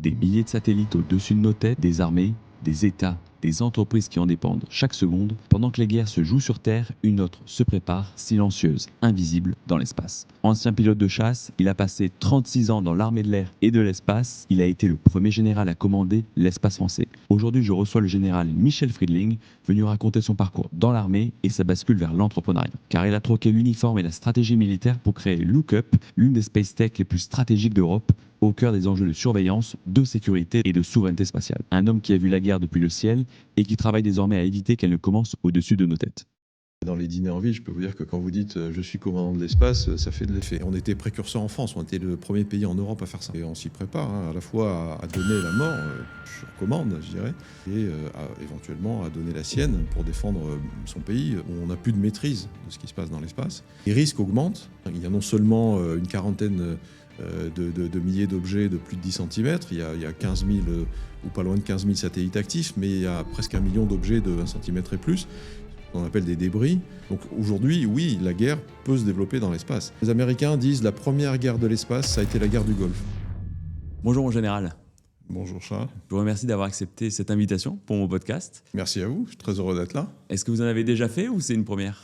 Des milliers de satellites au-dessus de nos têtes, des armées, des États, des entreprises qui en dépendent chaque seconde. Pendant que les guerres se jouent sur Terre, une autre se prépare, silencieuse, invisible, dans l'espace. Ancien pilote de chasse, il a passé 36 ans dans l'armée de l'air et de l'espace. Il a été le premier général à commander l'espace français. Aujourd'hui, je reçois le général Michel Friedling, venu raconter son parcours dans l'armée et sa bascule vers l'entrepreneuriat. Car il a troqué l'uniforme et la stratégie militaire pour créer Lookup, l'une des space tech les plus stratégiques d'Europe, au cœur des enjeux de surveillance, de sécurité et de souveraineté spatiale. Un homme qui a vu la guerre depuis le ciel et qui travaille désormais à éviter qu'elle ne commence au-dessus de nos têtes. Dans les dîners en ville, je peux vous dire que quand vous dites je suis commandant de l'espace, ça fait de l'effet. On était précurseurs en France, on était le premier pays en Europe à faire ça. Et on s'y prépare, à la fois à donner la mort, sur commande, je dirais, et éventuellement à donner la sienne pour défendre son pays. On n'a plus de maîtrise de ce qui se passe dans l'espace. Les risques augmentent. Il y a non seulement une quarantaine de milliers d'objets de plus de 10 cm, il y a 15 000 ou pas loin de 15 000 satellites actifs, mais il y a presque 1 million d'objets de 20 cm et plus. On appelle des débris. Donc aujourd'hui, oui, la guerre peut se développer dans l'espace. Les Américains disent la première guerre de l'espace, ça a été la guerre du Golfe. Bonjour mon général. Bonjour Charles. Je vous remercie d'avoir accepté cette invitation pour mon podcast. Merci à vous, je suis très heureux d'être là. Est-ce que vous en avez déjà fait ou c'est une première ?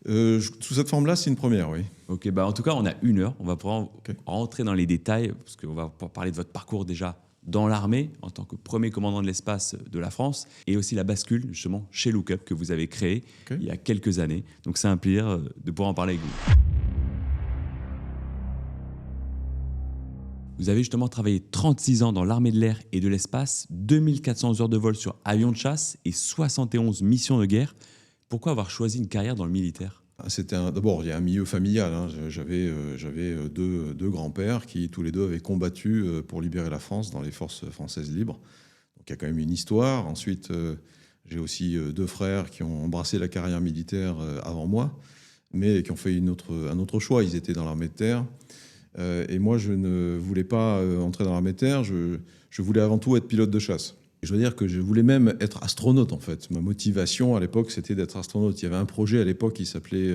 Sous cette forme-là, c'est une première, oui. Ok, en tout cas, on a 1 heure. On va pouvoir rentrer dans les détails parce qu'on va pouvoir parler de votre parcours déjà dans l'armée, en tant que premier commandant de l'espace de la France, et aussi la bascule, justement, chez Lookup, que vous avez créé il y a quelques années. Donc c'est un plaisir de pouvoir en parler avec vous. Vous avez justement travaillé 36 ans dans l'armée de l'air et de l'espace, 2400 heures de vol sur avion de chasse et 71 missions de guerre. Pourquoi avoir choisi une carrière dans le militaire ? D'abord, il y a un milieu familial. J'avais deux grands-pères qui, tous les deux, avaient combattu pour libérer la France dans les forces françaises libres. Donc il y a quand même une histoire. Ensuite, j'ai aussi 2 frères qui ont embrassé la carrière militaire avant moi, mais qui ont fait un autre choix. Ils étaient dans l'armée de terre. Et moi, je ne voulais pas entrer dans l'armée de terre. Je voulais avant tout être pilote de chasse. Je veux dire que je voulais même être astronaute, en fait. Ma motivation, à l'époque, c'était d'être astronaute. Il y avait un projet, à l'époque, qui s'appelait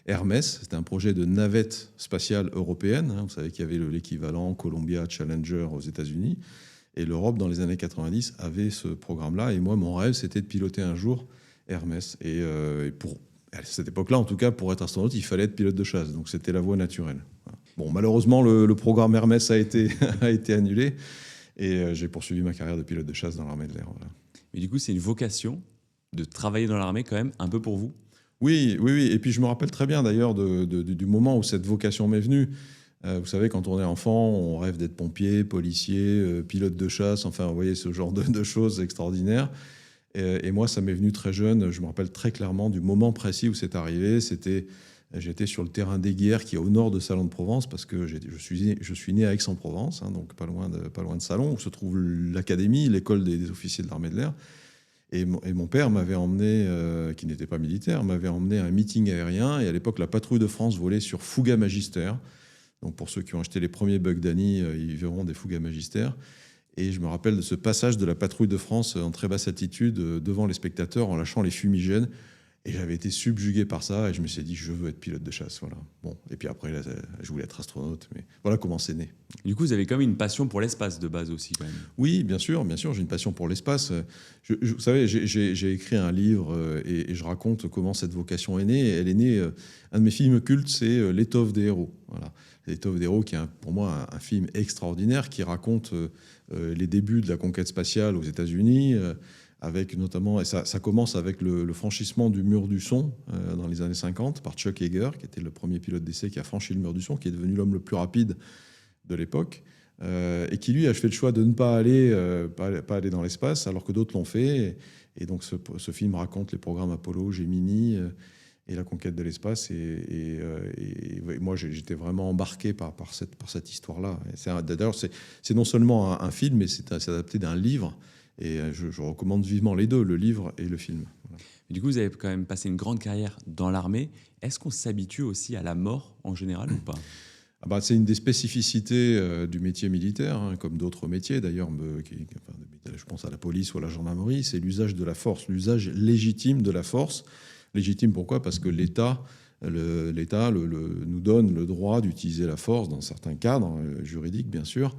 Hermès. C'était un projet de navette spatiale européenne. Vous savez qu'il y avait l'équivalent Columbia Challenger aux États-Unis. Et l'Europe, dans les années 90, avait ce programme-là. Et moi, mon rêve, c'était de piloter un jour Hermès. Et à cette époque-là, en tout cas, pour être astronaute, il fallait être pilote de chasse. Donc, c'était la voie naturelle. Voilà. Bon, malheureusement, le programme Hermès a été annulé. Et j'ai poursuivi ma carrière de pilote de chasse dans l'armée de l'air. Voilà. Mais du coup, c'est une vocation de travailler dans l'armée quand même, un peu pour vous ? Oui. Et puis je me rappelle très bien d'ailleurs du moment où cette vocation m'est venue. Vous savez, quand on est enfant, on rêve d'être pompier, policier, pilote de chasse, enfin, vous voyez, ce genre de choses extraordinaires. Et moi, ça m'est venu très jeune. Je me rappelle très clairement du moment précis où c'est arrivé. J'étais sur le terrain des Guiers, qui est au nord de Salon de Provence, parce que je suis né à Aix-en-Provence, donc pas loin de Salon, où se trouve l'académie, l'école des officiers de l'armée de l'air. Et mon père m'avait emmené, qui n'était pas militaire, m'avait emmené à un meeting aérien. Et à l'époque, la patrouille de France volait sur Fouga Magister. Donc pour ceux qui ont acheté les premiers Bug Danny, ils verront des Fouga Magister. Et je me rappelle de ce passage de la patrouille de France en très basse altitude devant les spectateurs en lâchant les fumigènes. Et j'avais été subjugué par ça et je me suis dit, je veux être pilote de chasse. Voilà. Bon. Et puis après, là, je voulais être astronaute. Mais voilà comment c'est né. Du coup, vous avez quand même une passion pour l'espace de base aussi, quand même. Oui, bien sûr, j'ai une passion pour l'espace. Vous savez, j'ai écrit un livre et je raconte comment cette vocation est née. Elle est née, un de mes films cultes, c'est L'étoffe des héros. Voilà. L'étoffe des héros, qui est pour moi un film extraordinaire qui raconte les débuts de la conquête spatiale aux États-Unis. Avec notamment, et ça commence avec le franchissement du mur du son dans les années 50 par Chuck Yeager, qui était le premier pilote d'essai qui a franchi le mur du son, qui est devenu l'homme le plus rapide de l'époque, et qui lui a fait le choix de ne pas aller dans l'espace, alors que d'autres l'ont fait. Et donc ce film raconte les programmes Apollo, Gemini et la conquête de l'espace. Et moi, j'étais vraiment embarqué par cette histoire-là. D'ailleurs, c'est non seulement un film, mais c'est adapté d'un livre. Et je recommande vivement les deux, le livre et le film. Voilà. Du coup, vous avez quand même passé une grande carrière dans l'armée. Est-ce qu'on s'habitue aussi à la mort en général ou pas ? C'est une des spécificités du métier militaire, comme d'autres métiers d'ailleurs. Je pense à la police ou à la gendarmerie. C'est l'usage de la force, l'usage légitime de la force. Légitime pourquoi ? Parce que l'État nous donne le droit d'utiliser la force dans certains cadres juridiques, bien sûr.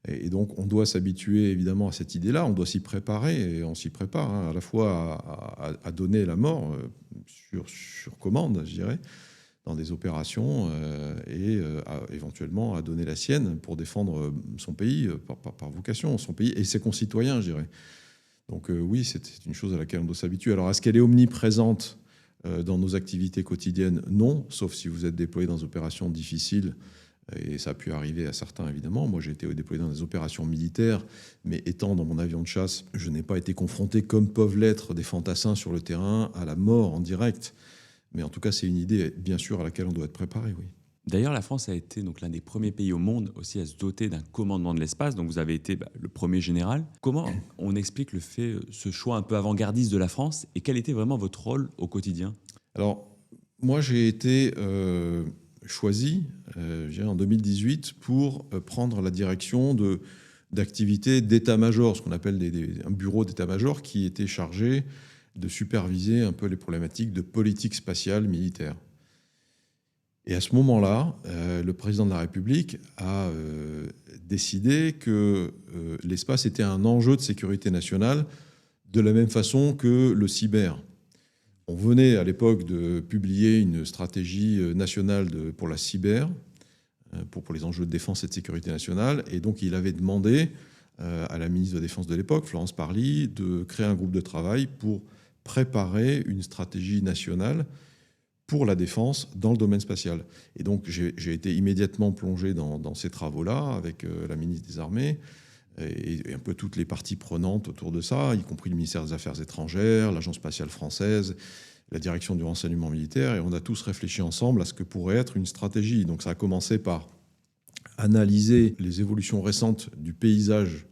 Et donc, on doit s'habituer évidemment à cette idée-là, on doit s'y préparer, et on s'y prépare, à la fois à donner la mort sur commande, je dirais, dans des opérations, éventuellement à donner la sienne pour défendre son pays, par vocation, son pays et ses concitoyens, je dirais. Donc oui, c'est une chose à laquelle on doit s'habituer. Alors, est-ce qu'elle est omniprésente dans nos activités quotidiennes? Non, sauf si vous êtes déployé dans des opérations difficiles. Et ça a pu arriver à certains, évidemment. Moi, j'ai été déployé dans des opérations militaires, mais étant dans mon avion de chasse, je n'ai pas été confronté, comme peuvent l'être des fantassins sur le terrain, à la mort en direct. Mais en tout cas, c'est une idée, bien sûr, à laquelle on doit être préparé, oui. D'ailleurs, la France a été donc l'un des premiers pays au monde aussi à se doter d'un commandement de l'espace. Donc vous avez été le premier général. Comment on explique ce choix un peu avant-gardiste de la France et quel était vraiment votre rôle au quotidien? Alors, moi, j'ai été choisi en 2018 pour prendre la direction d'activités d'état-major, ce qu'on appelle un bureau d'état-major qui était chargé de superviser un peu les problématiques de politique spatiale militaire. Et à ce moment-là, le président de la République a décidé que l'espace était un enjeu de sécurité nationale de la même façon que le cyber. On venait à l'époque de publier une stratégie nationale pour la cyber, pour les enjeux de défense et de sécurité nationale, et donc il avait demandé à la ministre de la Défense de l'époque, Florence Parly, de créer un groupe de travail pour préparer une stratégie nationale pour la défense dans le domaine spatial. Et donc j'ai été immédiatement plongé dans ces travaux-là avec la ministre des Armées et un peu toutes les parties prenantes autour de ça, y compris le ministère des Affaires étrangères, l'Agence spatiale française, la direction du renseignement militaire, et on a tous réfléchi ensemble à ce que pourrait être une stratégie. Donc ça a commencé par analyser les évolutions récentes du paysage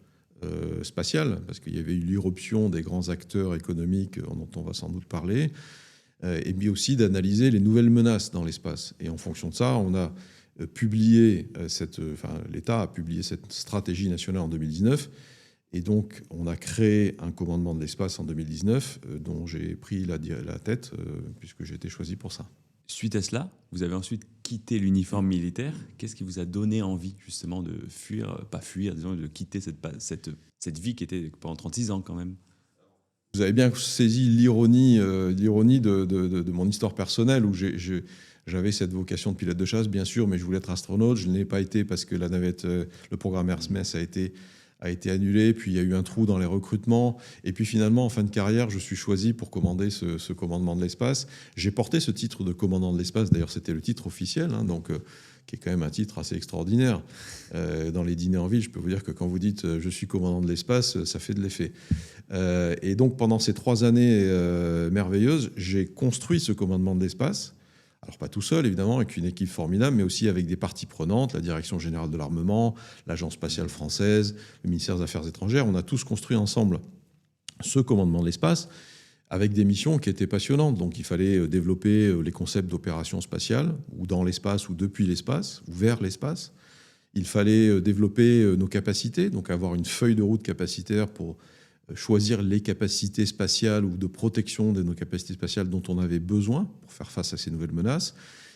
spatial, parce qu'il y avait eu l'irruption des grands acteurs économiques dont on va sans doute parler, et puis aussi d'analyser les nouvelles menaces dans l'espace. Et en fonction de ça, on a l'État a publié cette stratégie nationale en 2019, et donc on a créé un commandement de l'espace en 2019, dont j'ai pris la tête, puisque j'ai été choisi pour ça. Suite à cela, vous avez ensuite quitté l'uniforme militaire. Qu'est-ce qui vous a donné envie justement de fuir, pas fuir, disons, de quitter cette vie qui était pendant 36 ans quand même? Vous avez bien saisi l'ironie de mon histoire personnelle, où j'avais cette vocation de pilote de chasse, bien sûr, mais je voulais être astronaute. Je ne l'ai pas été parce que la navette, le programme Hermès a été annulé, puis il y a eu un trou dans les recrutements. Et puis finalement, en fin de carrière, je suis choisi pour commander ce commandement de l'espace. J'ai porté ce titre de commandant de l'espace, d'ailleurs c'était le titre officiel, qui est quand même un titre assez extraordinaire. Dans les dîners en ville, je peux vous dire que quand vous dites « je suis commandant de l'espace », ça fait de l'effet. Et donc pendant ces 3 années merveilleuses, j'ai construit ce commandement de l'espace. Alors pas tout seul, évidemment, avec une équipe formidable, mais aussi avec des parties prenantes, la Direction générale de l'armement, l'Agence spatiale française, le ministère des Affaires étrangères. On a tous construit ensemble ce commandement de l'espace avec des missions qui étaient passionnantes. Donc il fallait développer les concepts d'opération spatiale, ou dans l'espace, ou depuis l'espace, ou vers l'espace. Il fallait développer nos capacités, donc avoir une feuille de route capacitaire pour choisir les capacités spatiales ou de protection de nos capacités spatiales dont on avait besoin pour faire face à ces nouvelles menaces.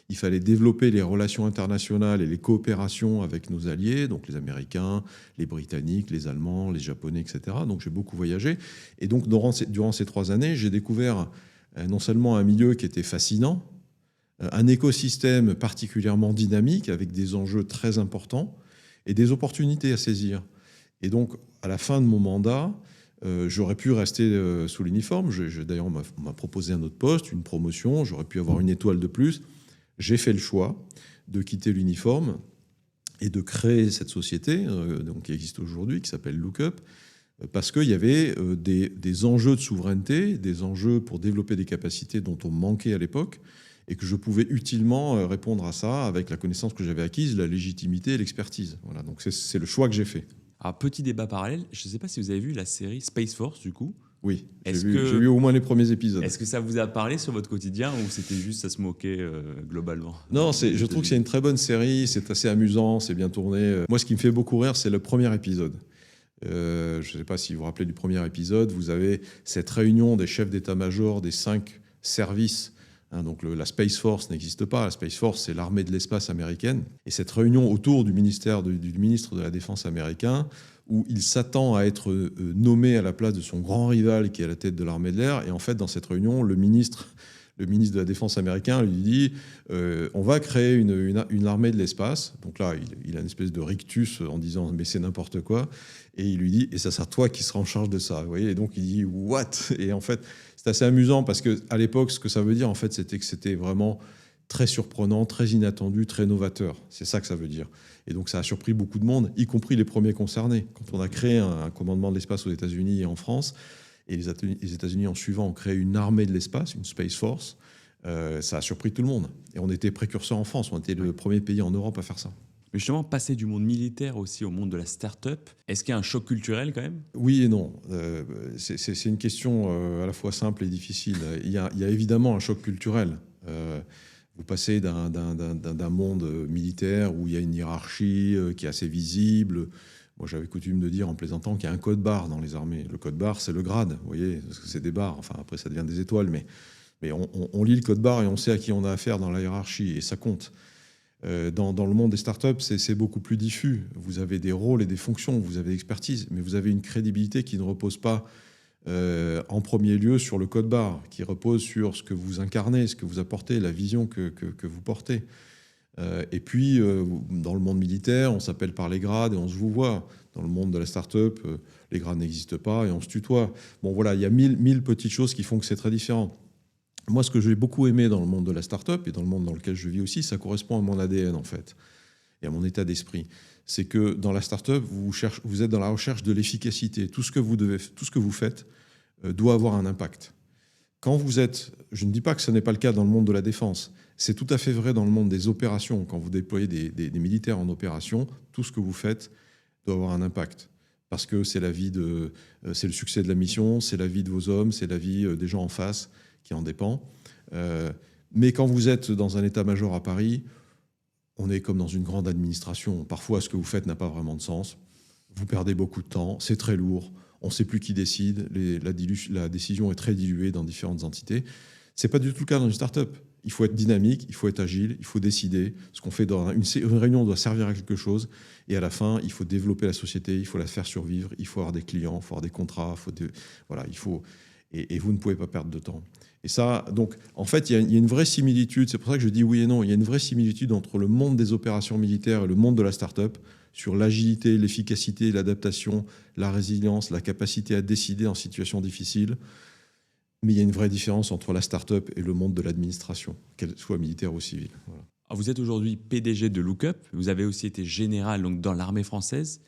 Il fallait développer les relations internationales et les coopérations avec nos alliés, donc les Américains, les Britanniques, les Allemands, les Japonais, etc. Donc j'ai beaucoup voyagé. Et donc durant ces 3 années, j'ai découvert non seulement un milieu qui était fascinant, un écosystème particulièrement dynamique avec des enjeux très importants et des opportunités à saisir. Et donc à la fin de mon mandat, j'aurais pu rester sous l'uniforme. D'ailleurs, on m'a proposé un autre poste, une promotion. J'aurais pu avoir une étoile de plus. J'ai fait le choix de quitter l'uniforme et de créer cette société qui existe aujourd'hui, qui s'appelle Lookup, parce qu'il y avait des enjeux de souveraineté, des enjeux pour développer des capacités dont on manquait à l'époque, et que je pouvais utilement répondre à ça avec la connaissance que j'avais acquise, la légitimité et l'expertise. Voilà, donc c'est le choix que j'ai fait. Alors, petit débat parallèle, je ne sais pas si vous avez vu la série Space Force, du coup. Oui, j'ai vu au moins les premiers épisodes. Est-ce que ça vous a parlé sur votre quotidien ou c'était juste ça se moquer globalement? Non, je trouve que c'est une très bonne série, c'est assez amusant, c'est bien tourné. Moi, ce qui me fait beaucoup rire, c'est le premier épisode. Je ne sais pas si vous vous rappelez du premier épisode, vous avez cette réunion des chefs d'état-major des 5 services Donc la Space Force n'existe pas. La Space Force, c'est l'armée de l'espace américaine. Et cette réunion autour du ministère du ministre de la Défense américain, où il s'attend à être nommé à la place de son grand rival qui est à la tête de l'armée de l'air. Et en fait, dans cette réunion, le ministre de la Défense américain lui dit on va créer une armée de l'espace. Donc là, il a une espèce de rictus en disant mais c'est n'importe quoi. Et il lui dit et ça sera toi qui seras en charge de ça. Vous voyez, et donc il dit what? Et en fait, c'est assez amusant parce qu'à l'époque, ce que ça veut dire, en fait, c'était que c'était vraiment très surprenant, très inattendu, très novateur. C'est ça que ça veut dire. Et donc ça a surpris beaucoup de monde, y compris les premiers concernés. Quand on a créé un commandement de l'espace aux États-Unis et en France, et les États-Unis en suivant ont créé une armée de l'espace, une Space Force, ça a surpris tout le monde. Et on était précurseurs en France, on était le premier pays en Europe à faire ça. Mais justement, passer du monde militaire aussi au monde de la start-up, est-ce qu'il y a un choc culturel quand même? Oui et non. C'est une question à la fois simple et difficile. Il y a évidemment un choc culturel. Vous passez d'un monde militaire où il y a une hiérarchie qui est assez visible. Moi, j'avais coutume de dire en plaisantant qu'il y a un code barre dans les armées. Le code barre, c'est le grade, vous voyez, parce que c'est des barres. Enfin, après, ça devient des étoiles, mais on lit le code barre et on sait à qui on a affaire dans la hiérarchie, et ça compte. Dans le monde des startups, c'est beaucoup plus diffus. Vous avez des rôles et des fonctions, vous avez l'expertise, mais vous avez une crédibilité qui ne repose pas en premier lieu sur le code barre, qui repose sur ce que vous incarnez, ce que vous apportez, la vision que vous portez. Et puis, dans le monde militaire, on s'appelle par les grades et on se vous voit. Dans le monde de la start-up, les grades n'existent pas et on se tutoie. Bon, voilà, il y a mille petites choses qui font que c'est très différent. Moi, ce que j'ai beaucoup aimé dans le monde de la start-up et dans le monde dans lequel je vis aussi, ça correspond à mon ADN, en fait, et à mon état d'esprit. C'est que dans la start-up, vous êtes dans la recherche de l'efficacité. Tout ce que vous faites doit avoir un impact. Quand vous êtes, je ne dis pas que ce n'est pas le cas dans le monde de la défense, c'est tout à fait vrai dans le monde des opérations. Quand vous déployez des militaires en opération, tout ce que vous faites doit avoir un impact. Parce que c'est le succès de la mission, c'est la vie de vos hommes, c'est la vie des gens en face qui en dépend. Mais quand vous êtes dans un état-major à Paris, on est comme dans une grande administration. Parfois, ce que vous faites n'a pas vraiment de sens. Vous perdez beaucoup de temps, c'est très lourd. On ne sait plus qui décide. La décision est très diluée dans différentes entités. Ce n'est pas du tout le cas dans une start-up. Il faut être dynamique, il faut être agile, il faut décider. Ce qu'on fait dans une réunion doit servir à quelque chose. Et à la fin, il faut développer la société, il faut la faire survivre, il faut avoir des clients, il faut avoir des contrats. Et vous ne pouvez pas perdre de temps. Et ça, donc, en fait, il y a une vraie similitude. C'est pour ça que je dis oui et non. Il y a une vraie similitude entre le monde des opérations militaires et le monde de la start-up sur l'agilité, l'efficacité, l'adaptation, la résilience, la capacité à décider en situation difficile. Mais il y a une vraie différence entre la start-up et le monde de l'administration, qu'elle soit militaire ou civile. Voilà. Alors vous êtes aujourd'hui PDG de Lookup. Vous avez aussi été général donc, dans l'armée française.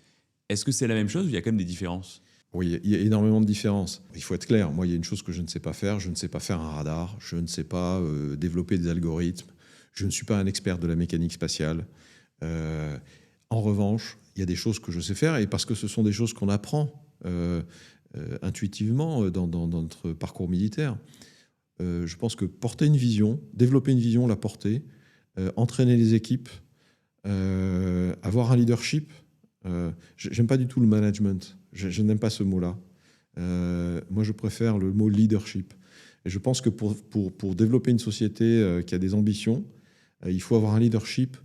Est-ce que c'est la même chose ou il y a quand même des différences? Oui, il y a énormément de différences. Il faut être clair. Moi, il y a une chose que je ne sais pas faire. Je ne sais pas faire un radar. Je ne sais pas développer des algorithmes. Je ne suis pas un expert de la mécanique spatiale. En revanche, il y a des choses que je sais faire, et parce que ce sont des choses qu'on apprend intuitivement dans notre parcours militaire. Je pense que porter une vision, développer une vision, la porter, entraîner les équipes, avoir un leadership. J'aime pas du tout le management. Je n'aime pas ce mot-là. Moi, je préfère le mot leadership. Et je pense que pour développer une société qui a des ambitions, il faut avoir un leadership.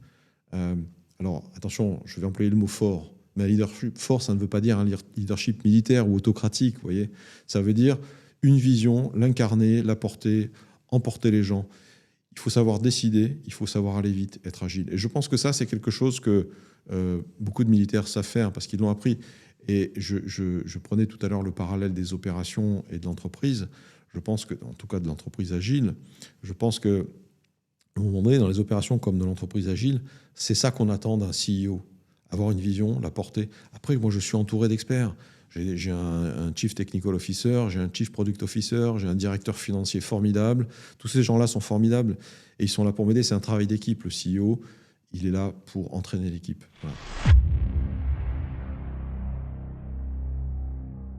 Alors, attention, je vais employer le mot fort. Mais un leadership fort, ça ne veut pas dire un leadership militaire ou autocratique. Vous voyez, ça veut dire une vision, l'incarner, la porter, emporter les gens. Il faut savoir décider, il faut savoir aller vite, être agile. Et je pense que ça, c'est quelque chose que beaucoup de militaires savent faire parce qu'ils l'ont appris. Et je prenais tout à l'heure le parallèle des opérations et de l'entreprise. Je pense que, en tout cas de l'entreprise agile, je pense que à un moment donné, dans les opérations comme dans l'entreprise agile, c'est ça qu'on attend d'un CEO. Avoir une vision, la porter. Après, moi, je suis entouré d'experts. J'ai un Chief Technical Officer, j'ai un Chief Product Officer, j'ai un directeur financier formidable. Tous ces gens-là sont formidables et ils sont là pour m'aider. C'est un travail d'équipe. Le CEO, il est là pour entraîner l'équipe. Voilà.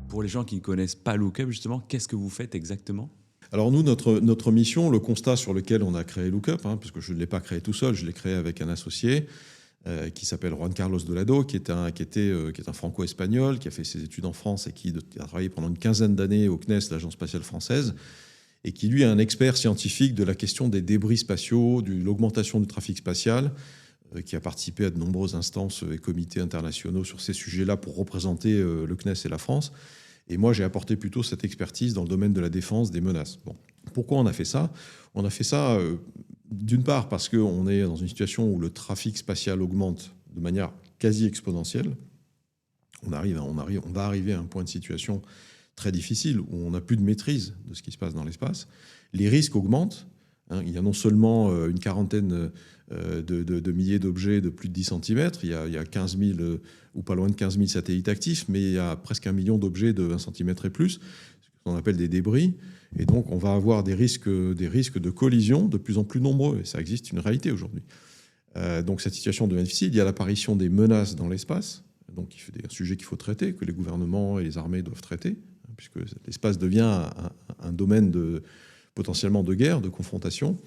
Pour les gens qui ne connaissent pas Lookup, justement, qu'est-ce que vous faites exactement ? Alors nous, notre mission, le constat sur lequel on a créé Lookup, parce que je ne l'ai pas créé tout seul, je l'ai créé avec un associé qui s'appelle Juan Carlos Dolado, qui est un franco-espagnol, qui a fait ses études en France et qui a travaillé pendant une quinzaine d'années au CNES, l'Agence spatiale française, et qui, lui, est un expert scientifique de la question des débris spatiaux, de l'augmentation du trafic spatial, qui a participé à de nombreuses instances et comités internationaux sur ces sujets-là pour représenter le CNES et la France. Et moi, j'ai apporté plutôt cette expertise dans le domaine de la défense des menaces. Bon. Pourquoi on a fait ça ? On a fait ça, d'une part, parce qu'on est dans une situation où le trafic spatial augmente de manière quasi exponentielle. On va arriver à un point de situation très difficile où on n'a plus de maîtrise de ce qui se passe dans l'espace. Les risques augmentent. Il y a non seulement une quarantaine de milliers d'objets de plus de 10 cm, il y a 15 000 ou pas loin de 15 000 satellites actifs, mais il y a presque 1 million d'objets de 20 cm et plus, ce qu'on appelle des débris. Et donc, on va avoir des risques de collision de plus en plus nombreux. Et ça existe, une réalité aujourd'hui. Donc, cette situation devient difficile. Il y a l'apparition des menaces dans l'espace. Donc, c'est un sujet qu'il faut traiter, que les gouvernements et les armées doivent traiter, puisque l'espace devient un domaine potentiellement de guerre, de confrontation.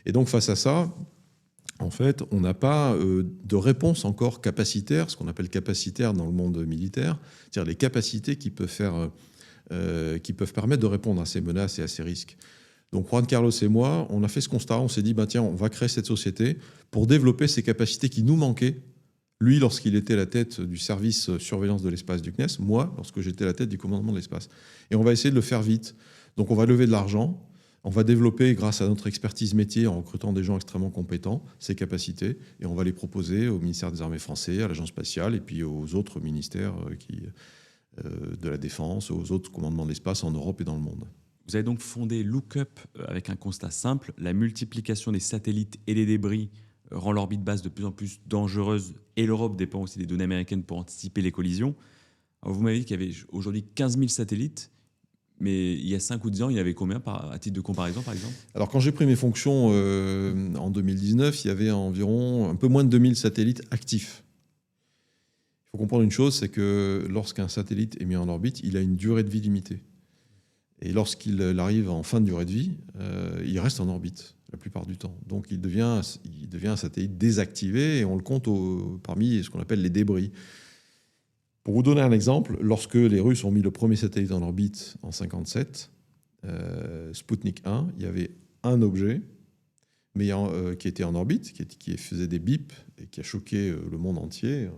Et donc, face à ça, en fait, on n'a pas de réponse encore capacitaire, ce qu'on appelle capacitaire dans le monde militaire, c'est-à-dire les capacités qui peuvent permettre de répondre à ces menaces et à ces risques. Donc, Juan Carlos et moi, on a fait ce constat, on s'est dit, tiens, on va créer cette société pour développer ces capacités qui nous manquaient. Lui, lorsqu'il était à la tête du service surveillance de l'espace du CNES, moi, lorsque j'étais à la tête du commandement de l'espace. Et on va essayer de le faire vite. Donc, on va lever de l'argent. On va développer, grâce à notre expertise métier, en recrutant des gens extrêmement compétents, ces capacités, et on va les proposer au ministère des Armées français, à l'Agence spatiale, et puis aux autres ministères de la Défense, aux autres commandements de l'espace en Europe et dans le monde. Vous avez donc fondé Lookup avec un constat simple: la multiplication des satellites et des débris rend l'orbite basse de plus en plus dangereuse, et l'Europe dépend aussi des données américaines pour anticiper les collisions. Alors vous m'avez dit qu'il y avait aujourd'hui 15 000 satellites. Mais il y a 5 ou 10 ans, il y avait combien à titre de comparaison, par exemple ? Alors, quand j'ai pris mes fonctions en 2019, il y avait environ un peu moins de 2000 satellites actifs. Il faut comprendre une chose, c'est que lorsqu'un satellite est mis en orbite, il a une durée de vie limitée. Et lorsqu'il arrive en fin de durée de vie, il reste en orbite la plupart du temps. Donc, il devient un satellite désactivé et on le compte parmi ce qu'on appelle les débris. Pour vous donner un exemple, lorsque les Russes ont mis le premier satellite en orbite en 1957, Sputnik 1, il y avait un objet qui était en orbite, qui faisait des bips et qui a choqué le monde entier.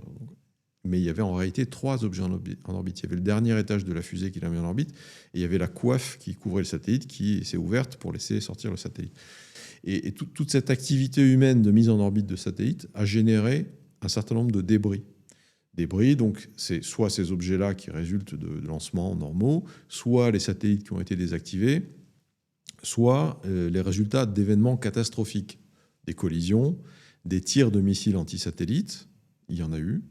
Mais il y avait en réalité 3 objets en orbite. Il y avait le dernier étage de la fusée qui l'a mis en orbite, et il y avait la coiffe qui couvrait le satellite qui s'est ouverte pour laisser sortir le satellite. Et toute cette activité humaine de mise en orbite de satellites a généré un certain nombre de débris. Donc c'est soit ces objets-là qui résultent de lancements normaux, soit les satellites qui ont été désactivés, soit les résultats d'événements catastrophiques, des collisions, des tirs de missiles antisatellites, il y en a eu,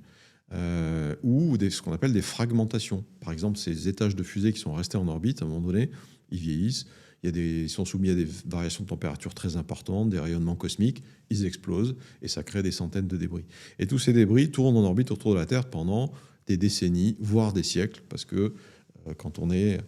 ou ce qu'on appelle des fragmentations. Par exemple, ces étages de fusée qui sont restés en orbite, à un moment donné, ils vieillissent, ils sont soumis à des variations de température très importantes, des rayonnements cosmiques, ils explosent et ça crée des centaines de débris. Et tous ces débris tournent en orbite autour de la Terre pendant des décennies, voire des siècles, parce que quand on est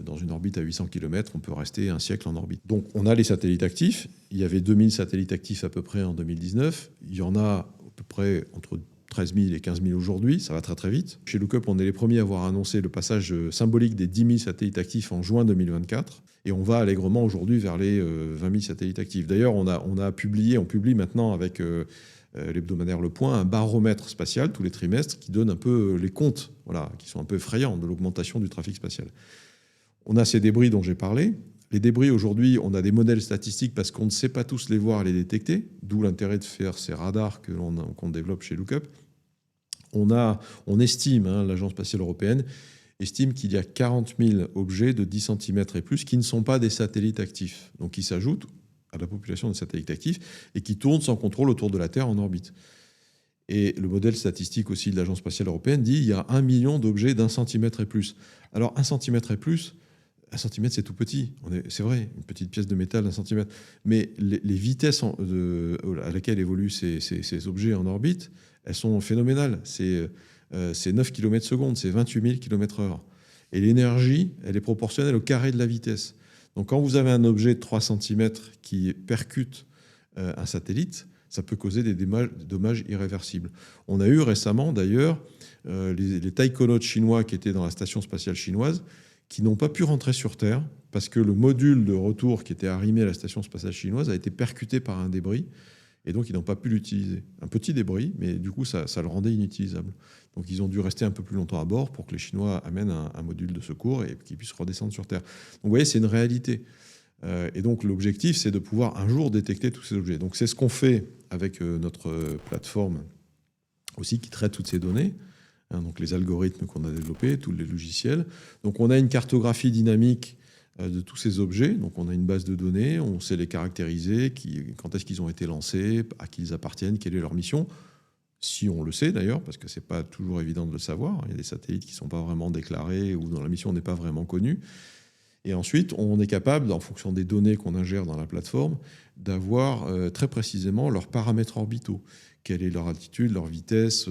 dans une orbite à 800 km, on peut rester un siècle en orbite. Donc on a les satellites actifs, il y avait 2000 satellites actifs à peu près en 2019, il y en a à peu près entre 13 000 et 15 000 aujourd'hui, ça va très très vite. Chez Lookup, on est les premiers à avoir annoncé le passage symbolique des 10 000 satellites actifs en juin 2024. Et on va allègrement aujourd'hui vers les 20 000 satellites actifs. D'ailleurs, on publie maintenant avec l'hebdomadaire Le Point un baromètre spatial tous les trimestres qui donne un peu les comptes, qui sont un peu effrayants de l'augmentation du trafic spatial. On a ces débris dont j'ai parlé. Les débris, aujourd'hui, on a des modèles statistiques parce qu'on ne sait pas tous les voir et les détecter, d'où l'intérêt de faire ces radars qu'on développe chez Lookup. On estime, l'Agence spatiale européenne estime qu'il y a 40 000 objets de 10 cm et plus qui ne sont pas des satellites actifs, donc qui s'ajoutent à la population de satellites actifs et qui tournent sans contrôle autour de la Terre en orbite. Et le modèle statistique aussi de l'Agence spatiale européenne dit qu'il y a 1 million d'objets d'1 centimètre et plus. Alors 1 centimètre et plus, 1 centimètre c'est tout petit, c'est vrai, une petite pièce de métal d'1 centimètre, mais les vitesses à laquelle évoluent ces objets en orbite, elles sont phénoménales. C'est 9 km/s, c'est 28 000 km/h. Et l'énergie, elle est proportionnelle au carré de la vitesse. Donc quand vous avez un objet de 3 cm qui percute un satellite, ça peut causer des dommages irréversibles. On a eu récemment, d'ailleurs, les taïkonautes chinois qui étaient dans la station spatiale chinoise, qui n'ont pas pu rentrer sur Terre parce que le module de retour qui était arrimé à la station spatiale chinoise a été percuté par un débris et donc ils n'ont pas pu l'utiliser. Un petit débris, mais du coup ça le rendait inutilisable. Donc ils ont dû rester un peu plus longtemps à bord pour que les Chinois amènent un module de secours et qu'ils puissent redescendre sur Terre. Donc vous voyez, c'est une réalité. Et donc l'objectif, c'est de pouvoir un jour détecter tous ces objets. Donc c'est ce qu'on fait avec notre plateforme aussi qui traite toutes ces données. Donc les algorithmes qu'on a développés, tous les logiciels. Donc on a une cartographie dynamique de tous ces objets. Donc on a une base de données, on sait les caractériser, quand est-ce qu'ils ont été lancés, à qui ils appartiennent, quelle est leur mission. Si on le sait d'ailleurs, parce que ce n'est pas toujours évident de le savoir. Il y a des satellites qui ne sont pas vraiment déclarés ou dont la mission n'est pas vraiment connue. Et ensuite, on est capable, en fonction des données qu'on ingère dans la plateforme, d'avoir très précisément leurs paramètres orbitaux. Quelle est leur altitude, leur vitesse,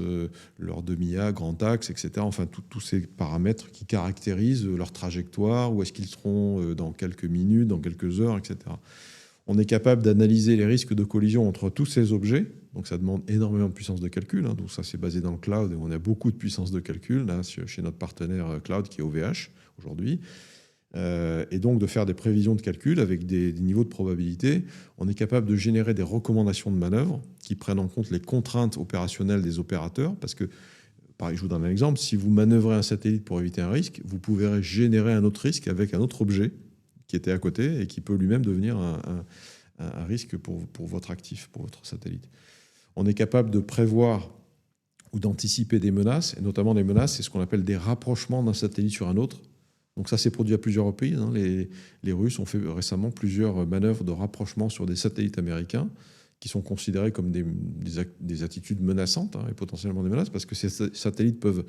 leur demi-A, grand axe, etc. Enfin, tous ces paramètres qui caractérisent leur trajectoire, où est-ce qu'ils seront dans quelques minutes, dans quelques heures, etc. On est capable d'analyser les risques de collision entre tous ces objets. Donc ça demande énormément de puissance de calcul. Donc ça, c'est basé dans le cloud et on a beaucoup de puissance de calcul là, chez notre partenaire cloud qui est OVH aujourd'hui. Et donc de faire des prévisions de calcul avec des niveaux de probabilité. On est capable de générer des recommandations de manœuvre qui prennent en compte les contraintes opérationnelles des opérateurs. Parce que, pareil, je vous donne un exemple, si vous manœuvrez un satellite pour éviter un risque, vous pouvez générer un autre risque avec un autre objet qui était à côté et qui peut lui-même devenir un risque pour votre actif, pour votre satellite. On est capable de prévoir ou d'anticiper des menaces, et notamment des menaces, c'est ce qu'on appelle des rapprochements d'un satellite sur un autre. Donc ça s'est produit à plusieurs reprises. Les Russes ont fait récemment plusieurs manœuvres de rapprochement sur des satellites américains qui sont considérés comme des attitudes menaçantes et potentiellement des menaces parce que ces satellites peuvent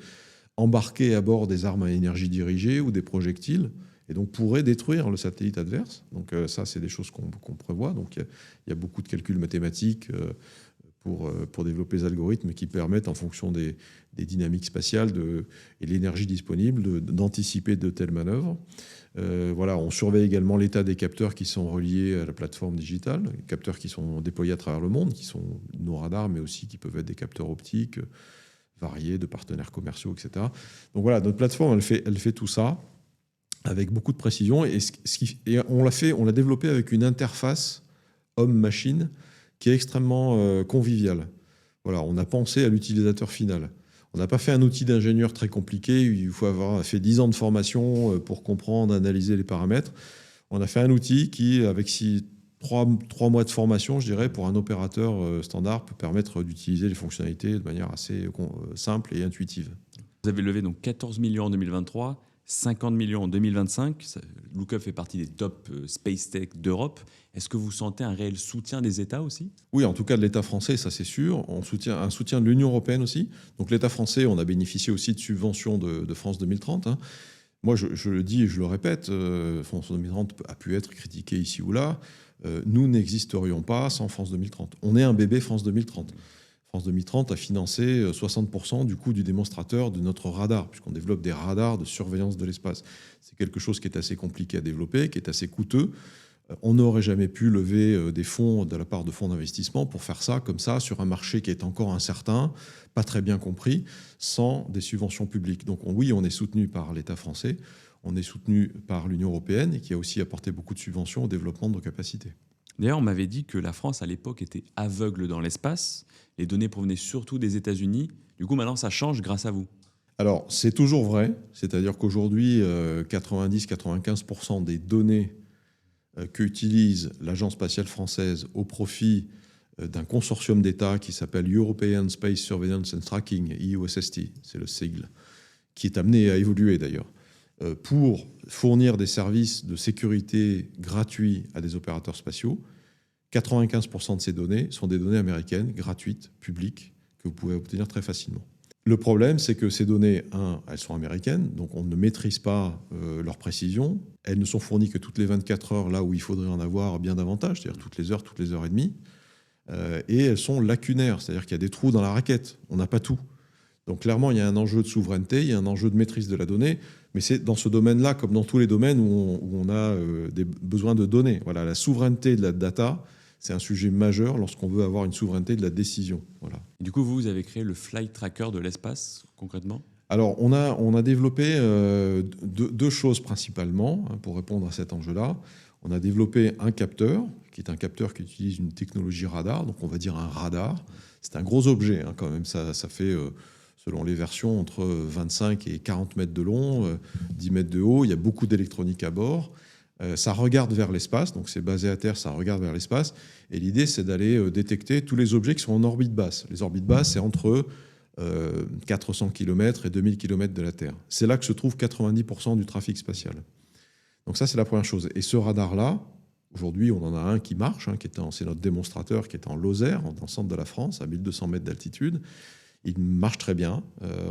embarquer à bord des armes à énergie dirigée ou des projectiles et donc pourraient détruire le satellite adverse. Donc ça, c'est des choses qu'on prévoit. Donc il y a beaucoup de calculs mathématiques pour développer des algorithmes qui permettent, en fonction des dynamiques spatiales et de l'énergie disponible, d'anticiper de telles manœuvres. Voilà, on surveille également l'état des capteurs qui sont reliés à la plateforme digitale, les capteurs qui sont déployés à travers le monde, qui sont nos radars, mais aussi qui peuvent être des capteurs optiques variés, de partenaires commerciaux, etc. Donc voilà, notre plateforme, elle fait tout ça avec beaucoup de précision. Et on l'a développé avec une interface homme-machine qui est extrêmement convivial. Voilà, on a pensé à l'utilisateur final. On n'a pas fait un outil d'ingénieur très compliqué, il faut avoir fait 10 ans de formation pour comprendre, analyser les paramètres. On a fait un outil qui, avec 3 mois de formation, je dirais, pour un opérateur standard, peut permettre d'utiliser les fonctionnalités de manière assez simple et intuitive. Vous avez levé donc 14 millions en 2023, 50 millions en 2025. Lookup fait partie des top space tech d'Europe. Est-ce que vous sentez un réel soutien des États aussi ? Oui, en tout cas de l'État français, ça c'est sûr. Un soutien de l'Union européenne aussi. Donc l'État français, on a bénéficié aussi de subventions de France 2030. Moi, je le dis et je le répète, France 2030 a pu être critiqué ici ou là. Nous n'existerions pas sans France 2030. On est un bébé France 2030. France 2030 a financé 60% du coût du démonstrateur de notre radar, puisqu'on développe des radars de surveillance de l'espace. C'est quelque chose qui est assez compliqué à développer, qui est assez coûteux. On n'aurait jamais pu lever des fonds de la part de fonds d'investissement pour faire ça comme ça sur un marché qui est encore incertain, pas très bien compris, sans des subventions publiques. Donc oui, on est soutenu par l'État français, on est soutenu par l'Union européenne et qui a aussi apporté beaucoup de subventions au développement de nos capacités. D'ailleurs, on m'avait dit que la France, à l'époque, était aveugle dans l'espace. Les données provenaient surtout des États-Unis. Du coup, maintenant, ça change grâce à vous. Alors, c'est toujours vrai. C'est-à-dire qu'aujourd'hui, 90-95% des données qu'utilise l'Agence spatiale française au profit d'un consortium d'États qui s'appelle European Space Surveillance and Tracking, EUSST, c'est le sigle, qui est amené à évoluer d'ailleurs, pour fournir des services de sécurité gratuits à des opérateurs spatiaux. 95% de ces données sont des données américaines, gratuites, publiques, que vous pouvez obtenir très facilement. Le problème, c'est que ces données, elles sont américaines, donc on ne maîtrise pas leur précision. Elles ne sont fournies que toutes les 24 heures, là où il faudrait en avoir bien davantage, c'est-à-dire toutes les heures et demie. Et elles sont lacunaires, c'est-à-dire qu'il y a des trous dans la raquette. On n'a pas tout. Donc clairement, il y a un enjeu de souveraineté, il y a un enjeu de maîtrise de la donnée, mais c'est dans ce domaine-là, comme dans tous les domaines où on a des besoins de données. Voilà, la souveraineté de la data, c'est un sujet majeur lorsqu'on veut avoir une souveraineté de la décision. Voilà. Du coup, vous avez créé le Flight Tracker de l'espace, concrètement ? Alors, on a développé deux choses principalement pour répondre à cet enjeu-là. On a développé un capteur, qui est un capteur qui utilise une technologie radar, donc on va dire un radar. C'est un gros objet quand même, ça fait, selon les versions, entre 25 et 40 mètres de long, 10 mètres de haut, il y a beaucoup d'électronique à bord. Ça regarde vers l'espace, donc c'est basé à terre, ça regarde vers l'espace, et l'idée c'est d'aller détecter tous les objets qui sont en orbite basse. Les orbites basses, c'est entre 400 km et 2000 km de la Terre. C'est là que se trouve 90% du trafic spatial. Donc ça, c'est la première chose. Et ce radar-là, aujourd'hui, on en a un qui marche, c'est notre démonstrateur qui est en Lozère, dans le centre de la France, à 1200 mètres d'altitude. Il marche très bien.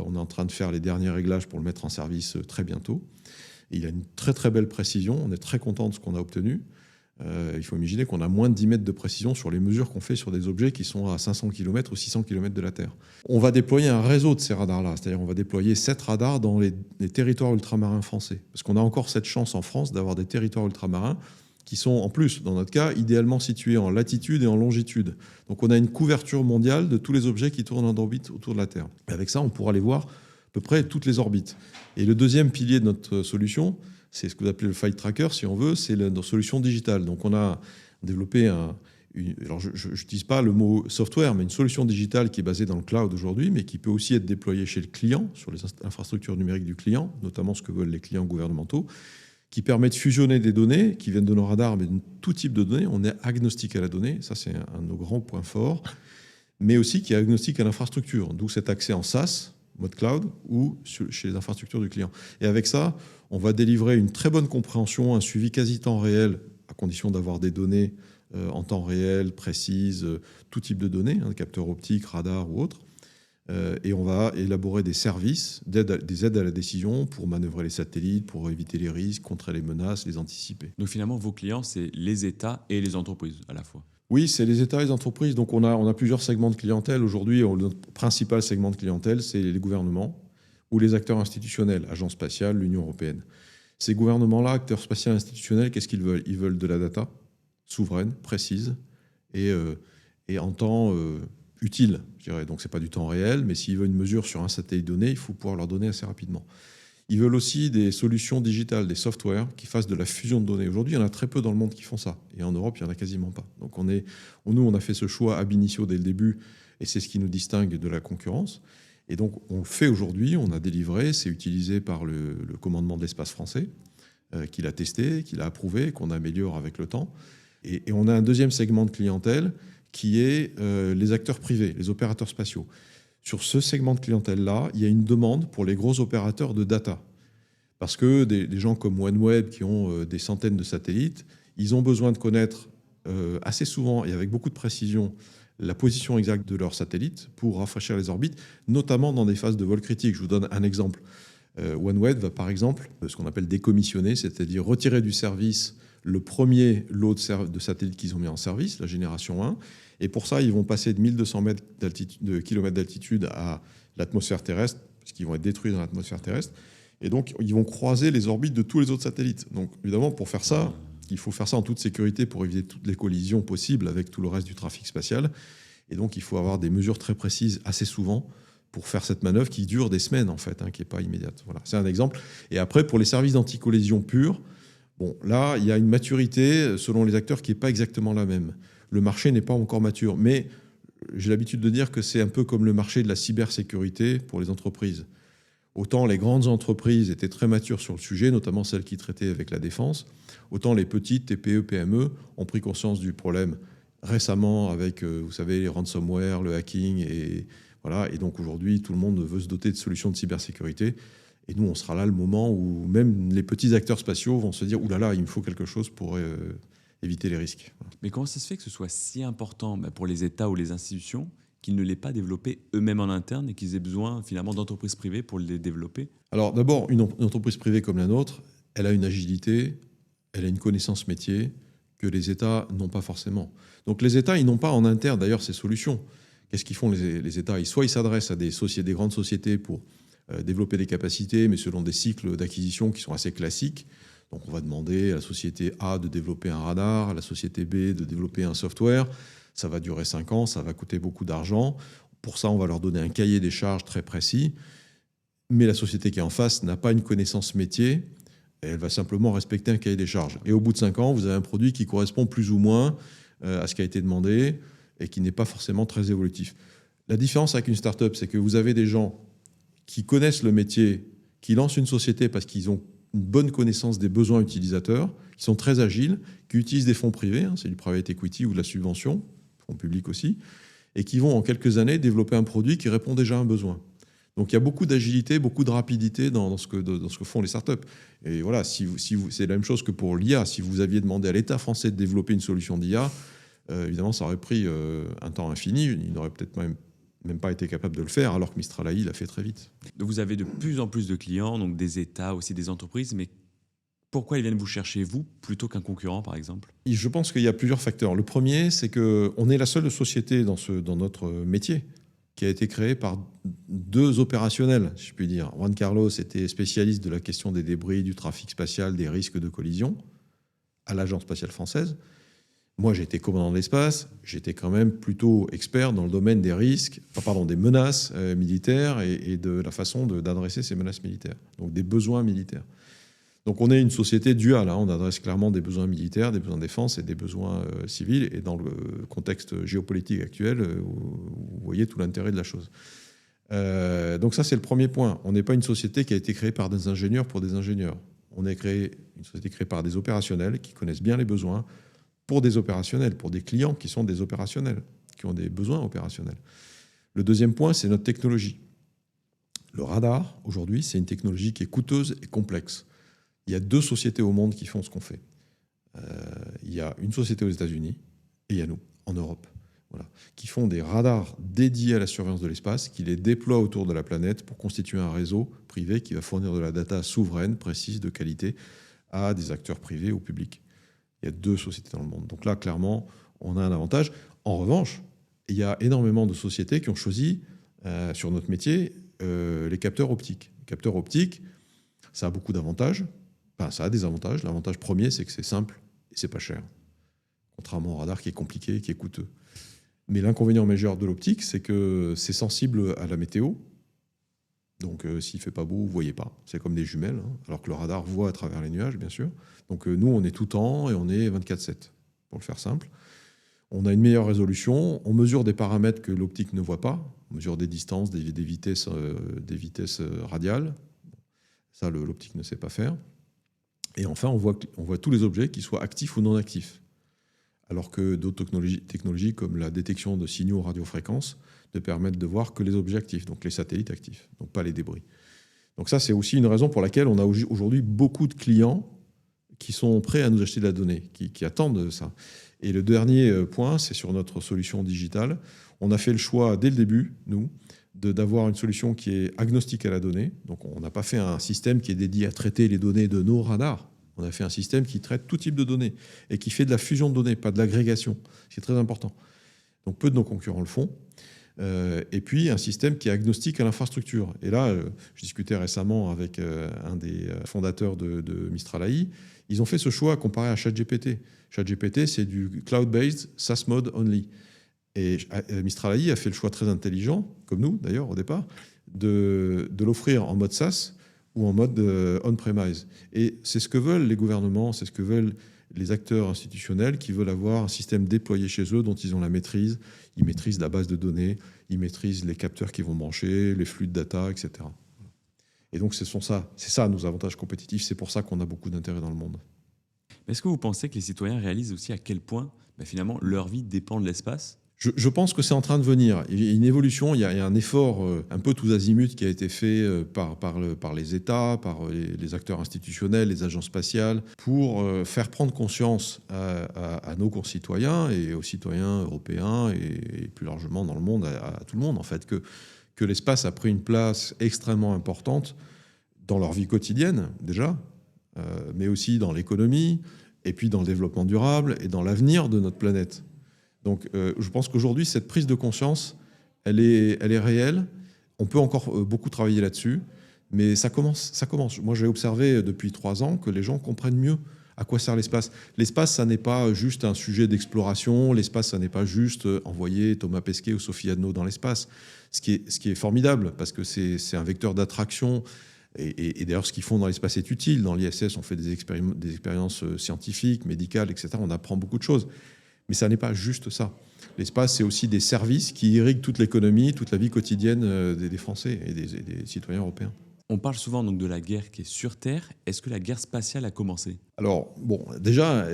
On est en train de faire les derniers réglages pour le mettre en service très bientôt. Et il a une très très belle précision. On est très content de ce qu'on a obtenu. Il faut imaginer qu'on a moins de 10 mètres de précision sur les mesures qu'on fait sur des objets qui sont à 500 km ou 600 km de la Terre. On va déployer un réseau de ces radars-là, c'est-à-dire on va déployer 7 radars dans les territoires ultramarins français. Parce qu'on a encore cette chance en France d'avoir des territoires ultramarins qui sont, en plus, dans notre cas, idéalement situés en latitude et en longitude. Donc on a une couverture mondiale de tous les objets qui tournent en orbite autour de la Terre. Et avec ça, on pourra aller voir à peu près toutes les orbites. Et le deuxième pilier de notre solution, c'est ce que vous appelez le flight tracker, si on veut, c'est notre solution digitale. Donc on a développé alors je n'utilise pas le mot software, mais une solution digitale qui est basée dans le cloud aujourd'hui, mais qui peut aussi être déployée chez le client, sur les infrastructures numériques du client, notamment ce que veulent les clients gouvernementaux, qui permet de fusionner des données qui viennent de nos radars, mais de tout type de données. On est agnostique à la donnée, ça c'est un de nos grands points forts, mais aussi qui est agnostique à l'infrastructure, d'où cet accès en SaaS, mode cloud, ou chez les infrastructures du client. Et avec ça, on va délivrer une très bonne compréhension, un suivi quasi temps réel, à condition d'avoir des données en temps réel, précises, tout type de données, capteurs optiques, radars ou autres. Et on va élaborer des services, des aides à la décision pour manœuvrer les satellites, pour éviter les risques, contrer les menaces, les anticiper. Donc finalement, vos clients, c'est les États et les entreprises à la fois. Oui, c'est les États et les entreprises. Donc on a plusieurs segments de clientèle. Aujourd'hui, notre principal segment de clientèle, c'est les gouvernements ou les acteurs institutionnels, Agence spatiale, l'Union européenne. Ces gouvernements-là, acteurs spatiaux institutionnels, qu'est-ce qu'ils veulent ? Ils veulent de la data souveraine, précise et en temps utile, je dirais. Donc c'est pas du temps réel, mais s'ils veulent une mesure sur un satellite donné, il faut pouvoir leur donner assez rapidement. Ils veulent aussi des solutions digitales, des softwares qui fassent de la fusion de données. Aujourd'hui, il y en a très peu dans le monde qui font ça. Et en Europe, il n'y en a quasiment pas. Donc nous, on a fait ce choix ab initio dès le début, et c'est ce qui nous distingue de la concurrence. Et donc, on le fait aujourd'hui, on a délivré, c'est utilisé par le commandement de l'espace français, qui l'a testé, qui l'a approuvé, qu'on améliore avec le temps. Et on a un deuxième segment de clientèle qui est les acteurs privés, les opérateurs spatiaux. Sur ce segment de clientèle-là, il y a une demande pour les gros opérateurs de data. Parce que des gens comme OneWeb, qui ont des centaines de satellites, ils ont besoin de connaître assez souvent et avec beaucoup de précision la position exacte de leurs satellites pour rafraîchir les orbites, notamment dans des phases de vol critique. Je vous donne un exemple. OneWeb va par exemple ce qu'on appelle décommissionner, c'est-à-dire retirer du service le premier lot de satellites qu'ils ont mis en service, la génération 1. Et pour ça, ils vont passer de 1200 km d'altitude à l'atmosphère terrestre, parce qu'ils vont être détruits dans l'atmosphère terrestre. Et donc, ils vont croiser les orbites de tous les autres satellites. Donc, évidemment, pour faire ça, il faut faire ça en toute sécurité pour éviter toutes les collisions possibles avec tout le reste du trafic spatial. Et donc, il faut avoir des mesures très précises assez souvent pour faire cette manœuvre qui dure des semaines, en fait, qui n'est pas immédiate. Voilà, c'est un exemple. Et après, pour les services d'anticollision purs, bon, là, il y a une maturité, selon les acteurs, qui n'est pas exactement la même. Le marché n'est pas encore mature, mais j'ai l'habitude de dire que c'est un peu comme le marché de la cybersécurité pour les entreprises. Autant les grandes entreprises étaient très matures sur le sujet, notamment celles qui traitaient avec la défense, autant les petites TPE, PME ont pris conscience du problème récemment avec, vous savez, les ransomware, le hacking, et voilà. Et donc aujourd'hui, tout le monde veut se doter de solutions de cybersécurité. Et nous, on sera là le moment où même les petits acteurs spatiaux vont se dire « Ouh là là, il me faut quelque chose pour éviter les risques. » Mais comment ça se fait que ce soit si important pour les États ou les institutions qu'ils ne l'aient pas développé eux-mêmes en interne et qu'ils aient besoin finalement d'entreprises privées pour les développer ? Alors d'abord, une entreprise privée comme la nôtre, elle a une agilité, elle a une connaissance métier que les États n'ont pas forcément. Donc les États, ils n'ont pas en interne d'ailleurs ces solutions. Qu'est-ce qu'ils font les États ? Soit ils s'adressent à des grandes sociétés pour développer des capacités, mais selon des cycles d'acquisition qui sont assez classiques. Donc on va demander à la société A de développer un radar, à la société B de développer un software. Ça va durer 5 ans, ça va coûter beaucoup d'argent. Pour ça, on va leur donner un cahier des charges très précis. mais la société qui est en face n'a pas une connaissance métier, et elle va simplement respecter un cahier des charges. Et au bout de 5 ans, vous avez un produit qui correspond plus ou moins à ce qui a été demandé et qui n'est pas forcément très évolutif. La différence avec une start-up, c'est que vous avez des gens qui connaissent le métier, qui lancent une société parce qu'ils ont une bonne connaissance des besoins utilisateurs, qui sont très agiles, qui utilisent des fonds privés, c'est du private equity ou de la subvention, fonds publics aussi, et qui vont en quelques années développer un produit qui répond déjà à un besoin. Donc il y a beaucoup d'agilité, beaucoup de rapidité dans ce que font les startups. Et voilà, c'est la même chose que pour l'IA. Si vous aviez demandé à l'État français de développer une solution d'IA, évidemment, ça aurait pris un temps infini. Il n'aurait peut-être même pas été capable de le faire, alors que Mistral AI l'a fait très vite. Donc vous avez de plus en plus de clients, donc des États, aussi des entreprises, mais pourquoi ils viennent vous chercher, vous, plutôt qu'un concurrent, par exemple? Et je pense qu'il y a plusieurs facteurs. Le premier, c'est qu'on est la seule société dans notre métier qui a été créée par 2 opérationnels, si je puis dire. Juan Carlos était spécialiste de la question des débris, du trafic spatial, des risques de collision à l'Agence spatiale française. Moi, j'étais commandant de l'espace, j'étais quand même plutôt expert dans le domaine des risques, des menaces militaires et de la façon d'adresser ces menaces militaires, donc des besoins militaires. Donc on est une société duale, on adresse clairement des besoins militaires, des besoins de défense et des besoins civils, et dans le contexte géopolitique actuel, vous voyez tout l'intérêt de la chose. Donc ça, c'est le premier point. On n'est pas une société qui a été créée par des ingénieurs pour des ingénieurs. On est une société créée par des opérationnels qui connaissent bien les besoins, pour des opérationnels, pour des clients qui sont des opérationnels, qui ont des besoins opérationnels. Le deuxième point, c'est notre technologie. Le radar, aujourd'hui, c'est une technologie qui est coûteuse et complexe. Il y a 2 sociétés au monde qui font ce qu'on fait. Il y a une société aux États-Unis et il y a nous, en Europe, qui font des radars dédiés à la surveillance de l'espace, qui les déploient autour de la planète pour constituer un réseau privé qui va fournir de la data souveraine, précise, de qualité, à des acteurs privés ou publics. Il y a 2 sociétés dans le monde. Donc là, clairement, on a un avantage. En revanche, il y a énormément de sociétés qui ont choisi, sur notre métier, les capteurs optiques. Les capteurs optiques, ça a beaucoup d'avantages. Enfin, ça a des avantages. L'avantage premier, c'est que c'est simple et c'est pas cher. Contrairement au radar qui est compliqué, qui est coûteux. Mais l'inconvénient majeur de l'optique, c'est que c'est sensible à la météo. Donc s'il ne fait pas beau, vous ne voyez pas. C'est comme des jumelles, alors que le radar voit à travers les nuages, bien sûr. Donc nous, on est tout temps et on est 24/7, pour le faire simple. On a une meilleure résolution. On mesure des paramètres que l'optique ne voit pas. On mesure des distances, des vitesses radiales. Ça, l'optique ne sait pas faire. Et enfin, on voit tous les objets, qu'ils soient actifs ou non actifs. Alors que d'autres technologies comme la détection de signaux radiofréquences ne permettent de voir que les objets actifs, donc les satellites actifs, donc pas les débris. Donc ça, c'est aussi une raison pour laquelle on a aujourd'hui beaucoup de clients qui sont prêts à nous acheter de la donnée, qui attendent ça. Et le dernier point, c'est sur notre solution digitale. On a fait le choix dès le début, nous, d'avoir une solution qui est agnostique à la donnée. Donc on n'a pas fait un système qui est dédié à traiter les données de nos radars. On a fait un système qui traite tout type de données et qui fait de la fusion de données, pas de l'agrégation. C'est très important. Donc peu de nos concurrents le font. Et puis un système qui est agnostique à l'infrastructure. Et là, je discutais récemment avec un des fondateurs de Mistral AI. Ils ont fait ce choix comparé à ChatGPT. ChatGPT, c'est du cloud-based SaaS mode only. Et Mistral AI a fait le choix très intelligent, comme nous d'ailleurs au départ, de l'offrir en mode SaaS ou en mode on-premise. Et c'est ce que veulent les gouvernements, c'est ce que veulent les acteurs institutionnels qui veulent avoir un système déployé chez eux dont ils ont la maîtrise. Ils maîtrisent la base de données, ils maîtrisent les capteurs qui vont brancher, les flux de data, etc. Et donc c'est ça nos avantages compétitifs, c'est pour ça qu'on a beaucoup d'intérêt dans le monde. Est-ce que vous pensez que les citoyens réalisent aussi à quel point finalement leur vie dépend de l'espace ? Je pense que c'est en train de venir. Il y a une évolution, il y a un effort un peu tous azimuts qui a été fait par les États, par les acteurs institutionnels, les agences spatiales, pour faire prendre conscience à nos concitoyens et aux citoyens européens et plus largement dans le monde, à tout le monde en fait, que l'espace a pris une place extrêmement importante dans leur vie quotidienne déjà, mais aussi dans l'économie, et puis dans le développement durable et dans l'avenir de notre planète. Donc je pense qu'aujourd'hui, cette prise de conscience, elle est réelle. On peut encore beaucoup travailler là-dessus, mais ça commence. Moi, j'ai observé depuis 3 ans que les gens comprennent mieux À quoi sert l'espace? L'espace, ça n'est pas juste un sujet d'exploration. L'espace, ça n'est pas juste envoyer Thomas Pesquet ou Sophie Adno dans l'espace. Ce qui est formidable, parce que c'est un vecteur d'attraction. Et d'ailleurs, ce qu'ils font dans l'espace est utile. Dans l'ISS, on fait des expériences scientifiques, médicales, etc. On apprend beaucoup de choses. Mais ça n'est pas juste ça. L'espace, c'est aussi des services qui irriguent toute l'économie, toute la vie quotidienne des Français et des citoyens européens. On parle souvent donc de la guerre qui est sur Terre. Est-ce que la guerre spatiale a commencé? Alors, bon, déjà,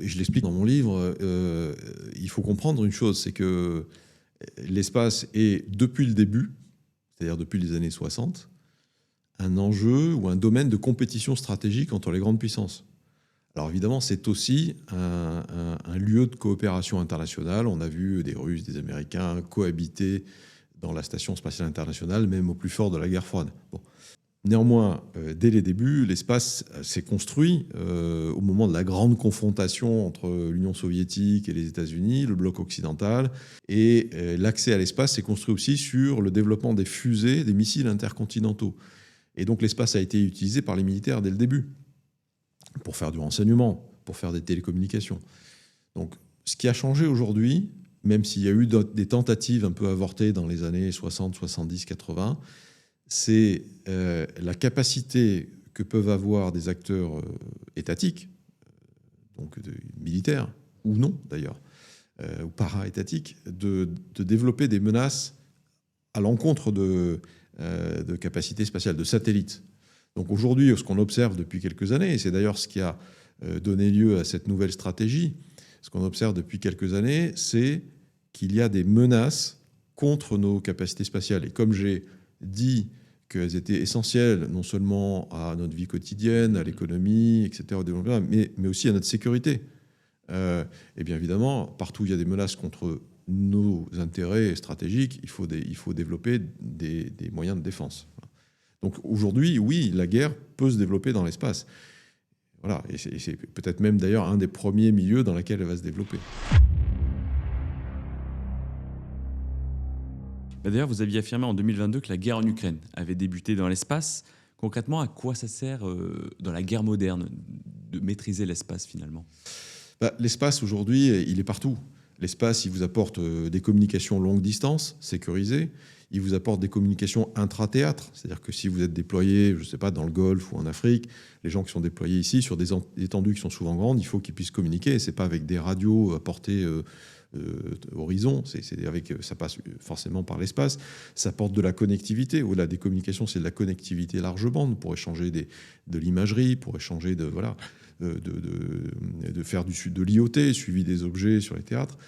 je l'explique dans mon livre, il faut comprendre une chose, c'est que l'espace est, depuis le début, c'est-à-dire depuis les années 60, un enjeu ou un domaine de compétition stratégique entre les grandes puissances. Alors évidemment, c'est aussi un lieu de coopération internationale. On a vu des Russes, des Américains cohabiter dans la Station spatiale internationale, même au plus fort de la guerre froide. Bon. Néanmoins, dès les débuts, l'espace s'est construit au moment de la grande confrontation entre l'Union soviétique et les États-Unis, le bloc occidental. Et l'accès à l'espace s'est construit aussi sur le développement des fusées, des missiles intercontinentaux. Et donc l'espace a été utilisé par les militaires dès le début, pour faire du renseignement, pour faire des télécommunications. Donc ce qui a changé aujourd'hui, même s'il y a eu des tentatives un peu avortées dans les années 60, 70, 80, c'est la capacité que peuvent avoir des acteurs étatiques, donc militaires, ou non d'ailleurs, ou para-étatiques, de développer des menaces à l'encontre de capacités spatiales, de satellites. Donc aujourd'hui, ce qu'on observe depuis quelques années, et c'est d'ailleurs ce qui a donné lieu à cette nouvelle stratégie, ce qu'on observe depuis quelques années, c'est qu'il y a des menaces contre nos capacités spatiales. Et comme j'ai dit qu'elles étaient essentielles non seulement à notre vie quotidienne, à l'économie, etc., au développement, mais aussi à notre sécurité. Et bien évidemment, partout où il y a des menaces contre nos intérêts stratégiques, il faut développer des moyens de défense. Donc aujourd'hui, oui, la guerre peut se développer dans l'espace. Voilà, et c'est peut-être même d'ailleurs un des premiers milieux dans lesquels elle va se développer. D'ailleurs, vous aviez affirmé en 2022 que la guerre en Ukraine avait débuté dans l'espace. Concrètement, à quoi ça sert dans la guerre moderne de maîtriser l'espace finalement? L'espace aujourd'hui, il est partout. L'espace, il vous apporte des communications longue distance, sécurisées. Il vous apporte des communications intra-théâtre. C'est-à-dire que si vous êtes déployé, je ne sais pas, dans le Golfe ou en Afrique, les gens qui sont déployés ici, sur des étendues qui sont souvent grandes, il faut qu'ils puissent communiquer. Et ce n'est pas avec des radios à portée horizon. Ça passe forcément par l'espace. Ça apporte de la connectivité. Au-delà des communications, c'est de la connectivité large bande pour échanger de l'imagerie, pour échanger de faire de l'IoT, suivi des objets sur les théâtres.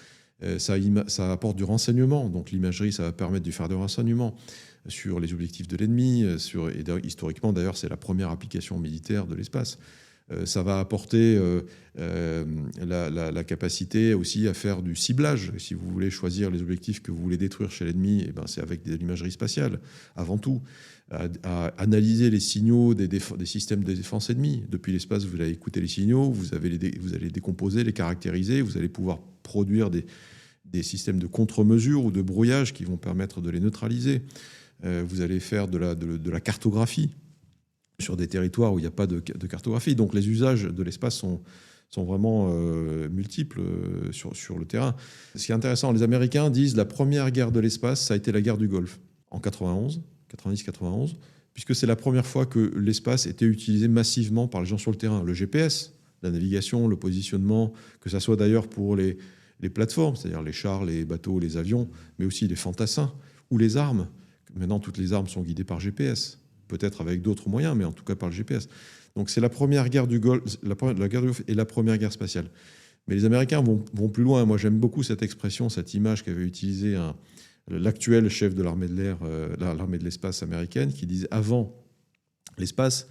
Ça apporte du renseignement. Donc l'imagerie, ça va permettre de faire du renseignement sur les objectifs de l'ennemi. Historiquement, d'ailleurs, c'est la première application militaire de l'espace. Ça va apporter la capacité aussi à faire du ciblage. Si vous voulez choisir les objectifs que vous voulez détruire chez l'ennemi, c'est avec de l'imagerie spatiale, avant tout. À analyser les signaux des systèmes de défense ennemis. Depuis l'espace, vous allez écouter les signaux, vous allez les décomposer, les caractériser, vous allez pouvoir produire des systèmes de contre-mesure ou de brouillage qui vont permettre de les neutraliser. Vous allez faire de la cartographie sur des territoires où il n'y a pas de cartographie. Donc les usages de l'espace sont vraiment multiples sur le terrain. Ce qui est intéressant, les Américains disent la première guerre de l'espace, ça a été la guerre du Golfe, en 90-91, puisque c'est la première fois que l'espace était utilisé massivement par les gens sur le terrain. Le GPS, la navigation, le positionnement, que ça soit d'ailleurs pour les plateformes, c'est-à-dire les chars, les bateaux, les avions, mais aussi les fantassins ou les armes. Maintenant, toutes les armes sont guidées par GPS, peut-être avec d'autres moyens, mais en tout cas par le GPS. Donc c'est la première guerre du Golfe, la guerre du Golfe et la première guerre spatiale. Mais les Américains vont plus loin. Moi, j'aime beaucoup cette expression, cette image qu'avait utilisée l'actuel chef de l'armée de l'air, l'armée de l'espace américaine, qui disait avant l'espace,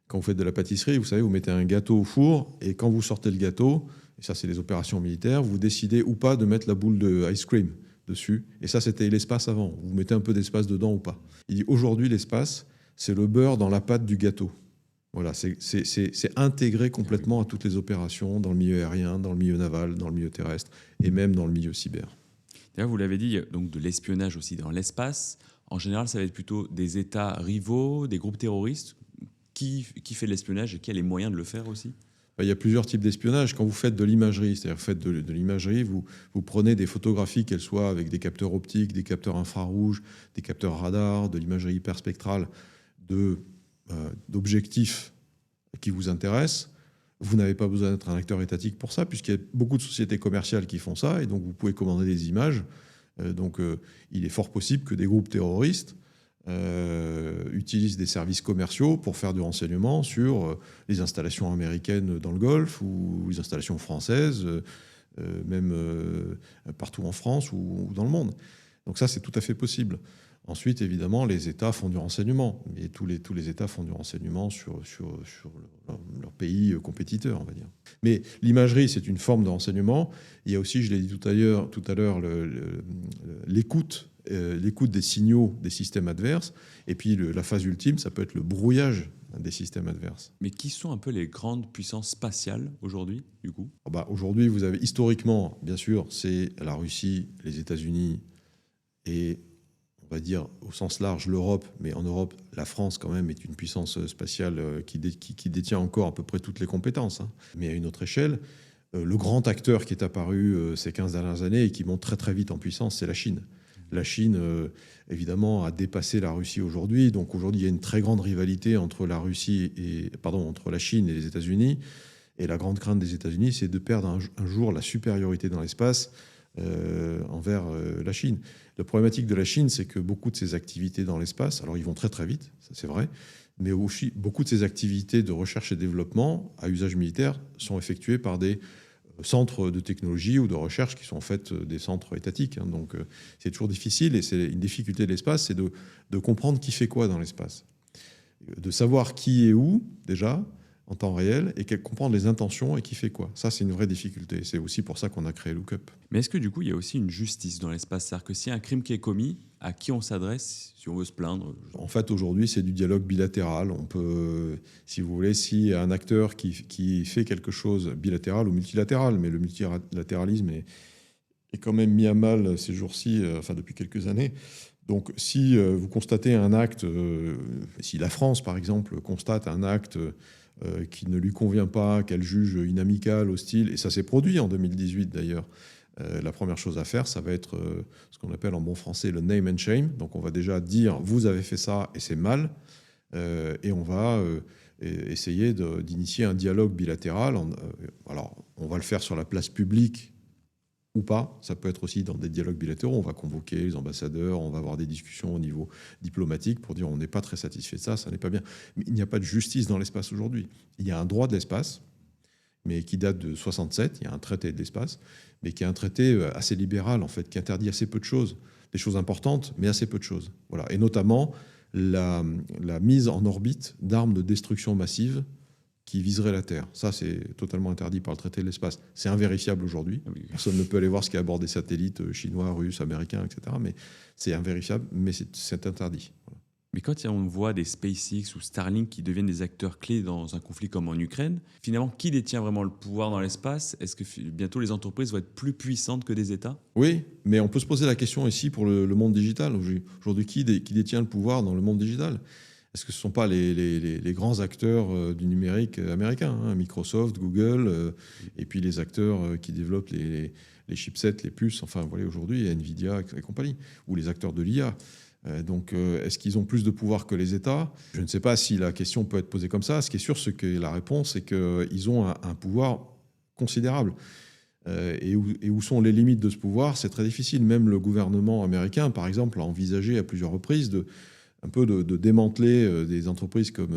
quand vous faites de la pâtisserie, vous savez, vous mettez un gâteau au four et quand vous sortez le gâteau, et ça c'est les opérations militaires, vous décidez ou pas de mettre la boule de ice cream dessus. Et ça c'était l'espace avant. Vous mettez un peu d'espace dedans ou pas. Il dit aujourd'hui l'espace, c'est le beurre dans la pâte du gâteau. Voilà, c'est intégré complètement à toutes les opérations dans le milieu aérien, dans le milieu naval, dans le milieu terrestre et même dans le milieu cyber. D'ailleurs, vous l'avez dit, donc de l'espionnage aussi dans l'espace. En général, ça va être plutôt des États rivaux, des groupes terroristes. Qui fait de l'espionnage et qui a les moyens de le faire aussi? Il y a plusieurs types d'espionnage. Quand vous faites de l'imagerie, c'est-à-dire vous faites de l'imagerie, vous prenez des photographies, qu'elles soient avec des capteurs optiques, des capteurs infrarouges, des capteurs radar, de l'imagerie hyperspectrale, d'objectifs qui vous intéressent. Vous n'avez pas besoin d'être un acteur étatique pour ça, puisqu'il y a beaucoup de sociétés commerciales qui font ça, et donc vous pouvez commander des images. Il est fort possible que des groupes terroristes utilisent des services commerciaux pour faire du renseignement sur les installations américaines dans le Golfe ou les installations françaises, même partout en France ou dans le monde. Donc ça, c'est tout à fait possible. Ensuite, évidemment, les États font du renseignement. Et tous les États font du renseignement sur leur pays compétiteur, on va dire. Mais l'imagerie, c'est une forme de renseignement. Il y a aussi, je l'ai dit tout à l'heure, l'écoute des signaux des systèmes adverses. Et puis la phase ultime, ça peut être le brouillage des systèmes adverses. Mais qui sont un peu les grandes puissances spatiales aujourd'hui, du coup ? Aujourd'hui, vous avez historiquement, bien sûr, c'est la Russie, les États-Unis et on va dire au sens large l'Europe, mais en Europe, la France quand même est une puissance spatiale qui détient encore à peu près toutes les compétences. Mais à une autre échelle, le grand acteur qui est apparu ces 15 dernières années et qui monte très très vite en puissance, c'est la Chine. La Chine, évidemment, a dépassé la Russie aujourd'hui. Donc aujourd'hui, il y a une très grande rivalité entre la Chine et les États-Unis. Et la grande crainte des États-Unis, c'est de perdre un jour la supériorité dans l'espace envers la Chine. La problématique de la Chine, c'est que beaucoup de ses activités dans l'espace, alors ils vont très très vite, ça c'est vrai, mais aussi beaucoup de ces activités de recherche et développement à usage militaire sont effectuées par des centres de technologie ou de recherche qui sont en fait des centres étatiques. Donc c'est toujours difficile, et c'est une difficulté de l'espace, c'est de comprendre qui fait quoi dans l'espace. De savoir qui est où, déjà, en temps réel, et comprendre les intentions et qui fait quoi. Ça, c'est une vraie difficulté. C'est aussi pour ça qu'on a créé Lookup. Mais est-ce que du coup, il y a aussi une justice dans l'espace ? C'est-à-dire que s'il y a un crime qui est commis, à qui on s'adresse si on veut se plaindre ? En fait, aujourd'hui, c'est du dialogue bilatéral. On peut, si vous voulez, s'il y a un acteur qui fait quelque chose bilatéral ou multilatéral, mais le multilatéralisme est quand même mis à mal ces jours-ci, depuis quelques années. Donc, si vous constatez un acte, si la France, par exemple, constate un acte qui ne lui convient pas, qu'elle juge inamical, hostile, et ça s'est produit en 2018 d'ailleurs, la première chose à faire, ça va être ce qu'on appelle en bon français le name and shame. Donc on va déjà dire vous avez fait ça et c'est mal, et on va essayer d'initier un dialogue bilatéral. Alors on va le faire sur la place publique ou pas, ça peut être aussi dans des dialogues bilatéraux, on va convoquer les ambassadeurs, on va avoir des discussions au niveau diplomatique pour dire on n'est pas très satisfait de ça, ça n'est pas bien. Mais il n'y a pas de justice dans l'espace aujourd'hui. Il y a un droit de l'espace, mais qui date de 67, il y a un traité de l'espace, mais qui est un traité assez libéral en fait, qui interdit assez peu de choses, des choses importantes, mais assez peu de choses. Voilà. Et notamment la mise en orbite d'armes de destruction massive qui viserait la Terre. Ça, c'est totalement interdit par le traité de l'espace. C'est invérifiable aujourd'hui. Personne ne peut aller voir ce qu'il y a à bord des satellites chinois, russes, américains, etc. Mais c'est invérifiable, mais c'est interdit. Voilà. Mais quand on voit des SpaceX ou Starlink qui deviennent des acteurs clés dans un conflit comme en Ukraine, finalement, qui détient vraiment le pouvoir dans l'espace ? Est-ce que bientôt les entreprises vont être plus puissantes que des États ? Oui, mais on peut se poser la question ici pour le monde digital. Aujourd'hui, qui détient le pouvoir dans le monde digital ? Est-ce que ce ne sont pas les grands acteurs du numérique américain, Microsoft, Google, et puis les acteurs qui développent les chipsets, les puces, enfin voilà aujourd'hui, Nvidia et compagnie, ou les acteurs de l'IA. Donc, est-ce qu'ils ont plus de pouvoir que les États ? Je ne sais pas si la question peut être posée comme ça. Ce qui est sûr, c'est que la réponse, c'est qu'ils ont un pouvoir considérable. Et où sont les limites de ce pouvoir ? C'est très difficile. Même le gouvernement américain, par exemple, a envisagé à plusieurs reprises de démanteler des entreprises comme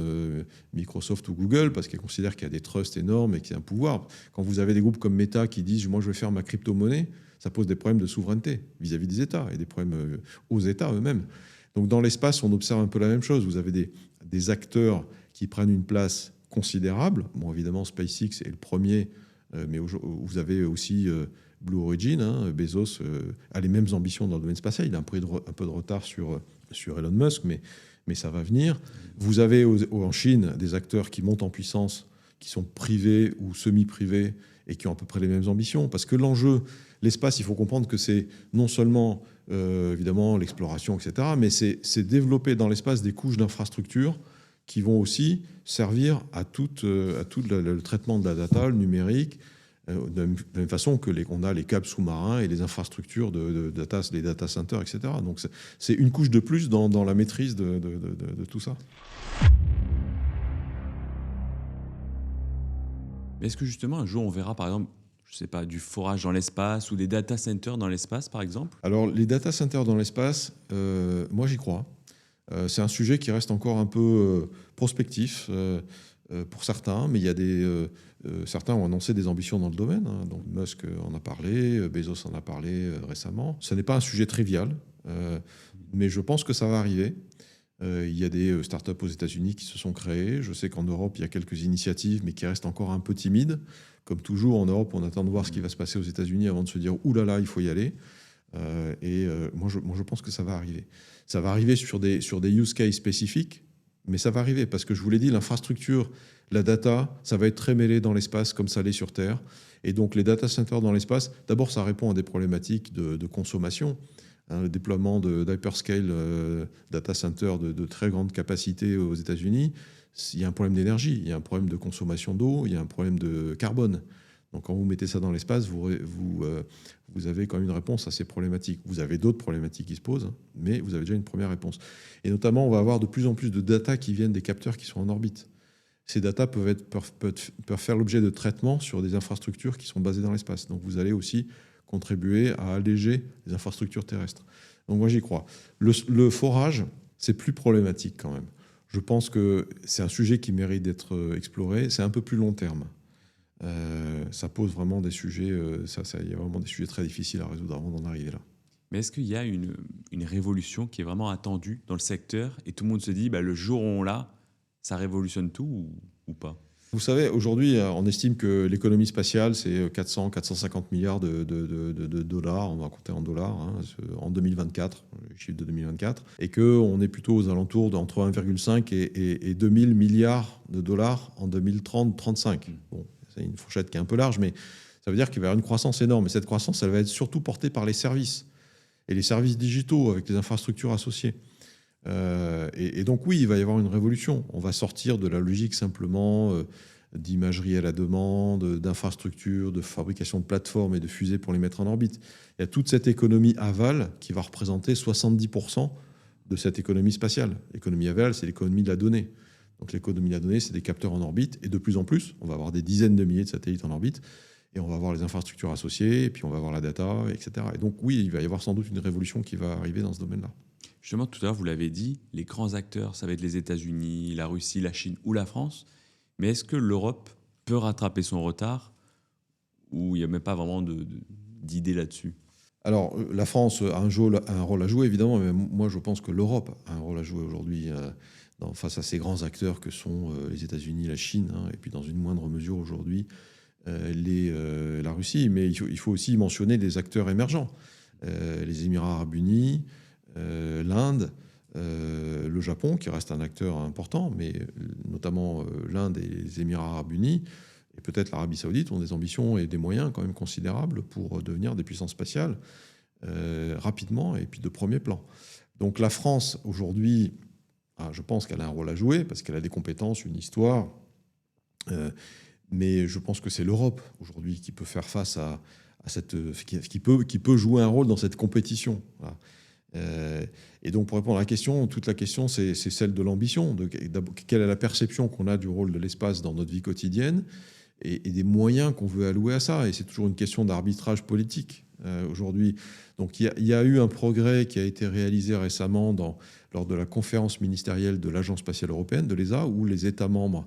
Microsoft ou Google parce qu'elles considèrent qu'il y a des trusts énormes et qu'il y a un pouvoir. Quand vous avez des groupes comme Meta qui disent « moi je vais faire ma crypto-monnaie », ça pose des problèmes de souveraineté vis-à-vis des États et des problèmes aux États eux-mêmes. Donc dans l'espace, on observe un peu la même chose. Vous avez des acteurs qui prennent une place considérable. Bon, évidemment, SpaceX est le premier, mais vous avez aussi Blue Origin. Bezos a les mêmes ambitions dans le domaine spatial. Il a un peu de retard sur Elon Musk, mais ça va venir. Vous avez en Chine des acteurs qui montent en puissance, qui sont privés ou semi-privés et qui ont à peu près les mêmes ambitions. Parce que l'enjeu, l'espace, il faut comprendre que c'est non seulement, évidemment, l'exploration, etc., mais c'est développer dans l'espace des couches d'infrastructures qui vont aussi servir à tout le traitement de la data, le numérique, de la même façon que on a les câbles sous-marins et les infrastructures de data, les data centers, etc. Donc c'est une couche de plus dans la maîtrise de tout ça. Est-ce que justement un jour on verra par exemple, je sais pas, du forage dans l'espace ou des data centers dans l'espace par exemple? Alors les data centers dans l'espace, moi j'y crois. C'est un sujet qui reste encore un peu prospectif pour certains, mais il y a certains ont annoncé des ambitions dans le domaine. Hein. Donc Musk en a parlé, Bezos en a parlé récemment. Ce n'est pas un sujet trivial, mais je pense que ça va arriver. Il y a des startups aux États-Unis qui se sont créées. Je sais qu'en Europe, il y a quelques initiatives, mais qui restent encore un peu timides. Comme toujours, en Europe, on attend de voir ce qui va se passer aux États-Unis avant de se dire « Ouh là là, il faut y aller ». Moi, je pense que ça va arriver. Ça va arriver sur des use cases spécifiques, mais ça va arriver parce que je vous l'ai dit, l'infrastructure, la data, ça va être très mêlé dans l'espace comme ça l'est sur Terre. Et donc les data centers dans l'espace, d'abord, ça répond à des problématiques de consommation. Hein, le déploiement d'hyperscale data centers de très grande capacité aux États-Unis, il y a un problème d'énergie, il y a un problème de consommation d'eau, il y a un problème de carbone. Donc quand vous mettez ça dans l'espace, vous avez quand même une réponse à ces problématiques. Vous avez d'autres problématiques qui se posent, mais vous avez déjà une première réponse. Et notamment, on va avoir de plus en plus de data qui viennent des capteurs qui sont en orbite. Ces data peuvent faire l'objet de traitements sur des infrastructures qui sont basées dans l'espace. Donc vous allez aussi contribuer à alléger les infrastructures terrestres. Donc moi, j'y crois. Le forage, c'est plus problématique quand même. Je pense que c'est un sujet qui mérite d'être exploré. C'est un peu plus long terme. Ça pose vraiment des sujets, il y a vraiment des sujets très difficiles à résoudre avant d'en arriver là. Mais est-ce qu'il y a une révolution qui est vraiment attendue dans le secteur et tout le monde se dit le jour où on l'a, ça révolutionne tout ou pas? Vous savez, aujourd'hui, on estime que l'économie spatiale, c'est 450 milliards de dollars, on va compter en dollars, hein, en 2024, le chiffre de 2024, et qu'on est plutôt aux alentours d'entre 1,5 et 2000 milliards de dollars en 2030-35. Bon, c'est une fourchette qui est un peu large, mais ça veut dire qu'il va y avoir une croissance énorme. Et cette croissance, elle va être surtout portée par les services, et les services digitaux avec les infrastructures associées. Et donc oui, il va y avoir une révolution. On va sortir de la logique simplement d'imagerie à la demande, d'infrastructures, de fabrication de plateformes et de fusées pour les mettre en orbite. Il y a toute cette économie aval qui va représenter 70% de cette économie spatiale. L'économie aval, c'est l'économie de la donnée. Donc l'économie de la donnée, c'est des capteurs en orbite. Et de plus en plus, on va avoir des dizaines de milliers de satellites en orbite. Et on va avoir les infrastructures associées, et puis on va avoir la data, etc. Et donc oui, il va y avoir sans doute une révolution qui va arriver dans ce domaine-là. Justement, tout à l'heure, vous l'avez dit, les grands acteurs, ça va être les États-Unis, la Russie, la Chine ou la France. Mais est-ce que l'Europe peut rattraper son retard ou il n'y a même pas vraiment d'idée là-dessus? Alors, la France a un rôle à jouer, évidemment, mais moi, je pense que l'Europe a un rôle à jouer aujourd'hui face à ces grands acteurs que sont les États-Unis, la Chine, hein, et puis dans une moindre mesure aujourd'hui, la Russie. Mais il faut aussi mentionner les acteurs émergents, les Émirats arabes unis, l'Inde, le Japon, qui reste un acteur important, mais notamment l'Inde et les Émirats arabes unis, et peut-être l'Arabie saoudite, ont des ambitions et des moyens quand même considérables pour devenir des puissances spatiales rapidement et puis de premier plan. Donc la France, aujourd'hui, je pense qu'elle a un rôle à jouer parce qu'elle a des compétences, une histoire, mais je pense que c'est l'Europe aujourd'hui qui peut faire face à qui peut jouer un rôle dans cette compétition. Voilà. Et donc, pour répondre à la question, toute la question, c'est celle de l'ambition. Quelle est la perception qu'on a du rôle de l'espace dans notre vie quotidienne et des moyens qu'on veut allouer à ça. Et c'est toujours une question d'arbitrage politique aujourd'hui. Donc, il y a eu un progrès qui a été réalisé récemment lors de la conférence ministérielle de l'Agence spatiale européenne, de l'ESA, où les États membres,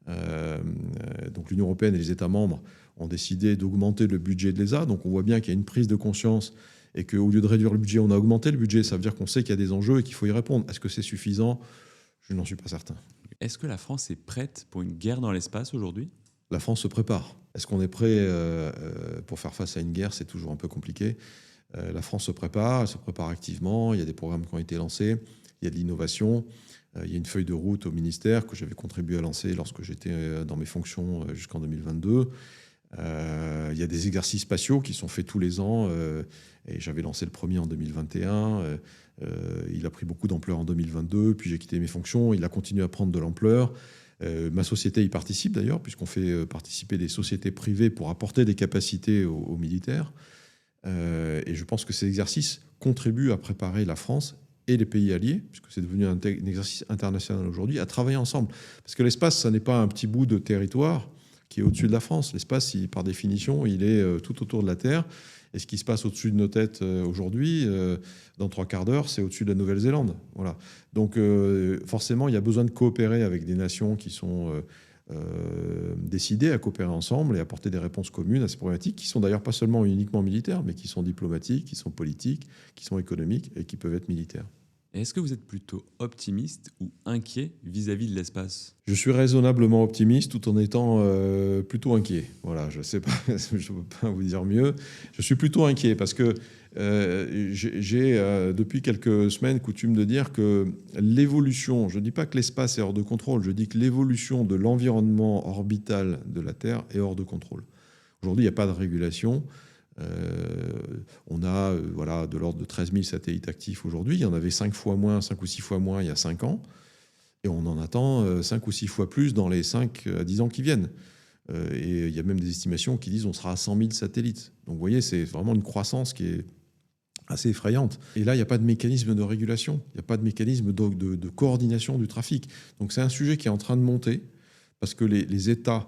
donc l'Union européenne et les États membres, ont décidé d'augmenter le budget de l'ESA. Donc, on voit bien qu'il y a une prise de conscience et qu'au lieu de réduire le budget, on a augmenté le budget. Ça veut dire qu'on sait qu'il y a des enjeux et qu'il faut y répondre. Est-ce que c'est suffisant? Je n'en suis pas certain. Est-ce que la France est prête pour une guerre dans l'espace aujourd'hui? La France se prépare. Est-ce qu'on est prêt pour faire face à une guerre? C'est toujours un peu compliqué. La France se prépare, elle se prépare activement. Il y a des programmes qui ont été lancés. Il y a de l'innovation. Il y a une feuille de route au ministère que j'avais contribué à lancer lorsque j'étais dans mes fonctions jusqu'en 2022. Il y a des exercices spatiaux qui sont faits tous les ans. Et j'avais lancé le premier en 2021. Il a pris beaucoup d'ampleur en 2022. Puis j'ai quitté mes fonctions. Il a continué à prendre de l'ampleur. Ma société y participe d'ailleurs, puisqu'on fait participer des sociétés privées pour apporter des capacités aux militaires. Et je pense que ces exercices contribuent à préparer la France et les pays alliés, puisque c'est devenu un exercice international aujourd'hui, à travailler ensemble. Parce que l'espace, ça n'est pas un petit bout de territoire qui est au-dessus de la France. L'espace, par définition, il est tout autour de la Terre. Et ce qui se passe au-dessus de nos têtes aujourd'hui, dans 3 quarts d'heure, c'est au-dessus de la Nouvelle-Zélande. Voilà. Donc forcément, il y a besoin de coopérer avec des nations qui sont décidées à coopérer ensemble et apporter des réponses communes à ces problématiques, qui sont d'ailleurs pas seulement uniquement militaires, mais qui sont diplomatiques, qui sont politiques, qui sont économiques et qui peuvent être militaires. Et est-ce que vous êtes plutôt optimiste ou inquiet vis-à-vis de l'espace ? Je suis raisonnablement optimiste tout en étant plutôt inquiet. Voilà, je sais pas, je ne peux pas vous dire mieux. Je suis plutôt inquiet parce que j'ai depuis quelques semaines coutume de dire que l'évolution, je ne dis pas que l'espace est hors de contrôle, je dis que l'évolution de l'environnement orbital de la Terre est hors de contrôle. Aujourd'hui, il n'y a pas de régulation. On a voilà, de l'ordre de 13 000 satellites actifs aujourd'hui. Il y en avait 5 ou 6 fois moins il y a 5 ans. Et on en attend 5 ou 6 fois plus dans les 5 à 10 ans qui viennent. Et il y a même des estimations qui disent qu'on sera à 100 000 satellites. Donc vous voyez, c'est vraiment une croissance qui est assez effrayante. Et là, il n'y a pas de mécanisme de régulation. Il n'y a pas de mécanisme de coordination du trafic. Donc c'est un sujet qui est en train de monter parce que les États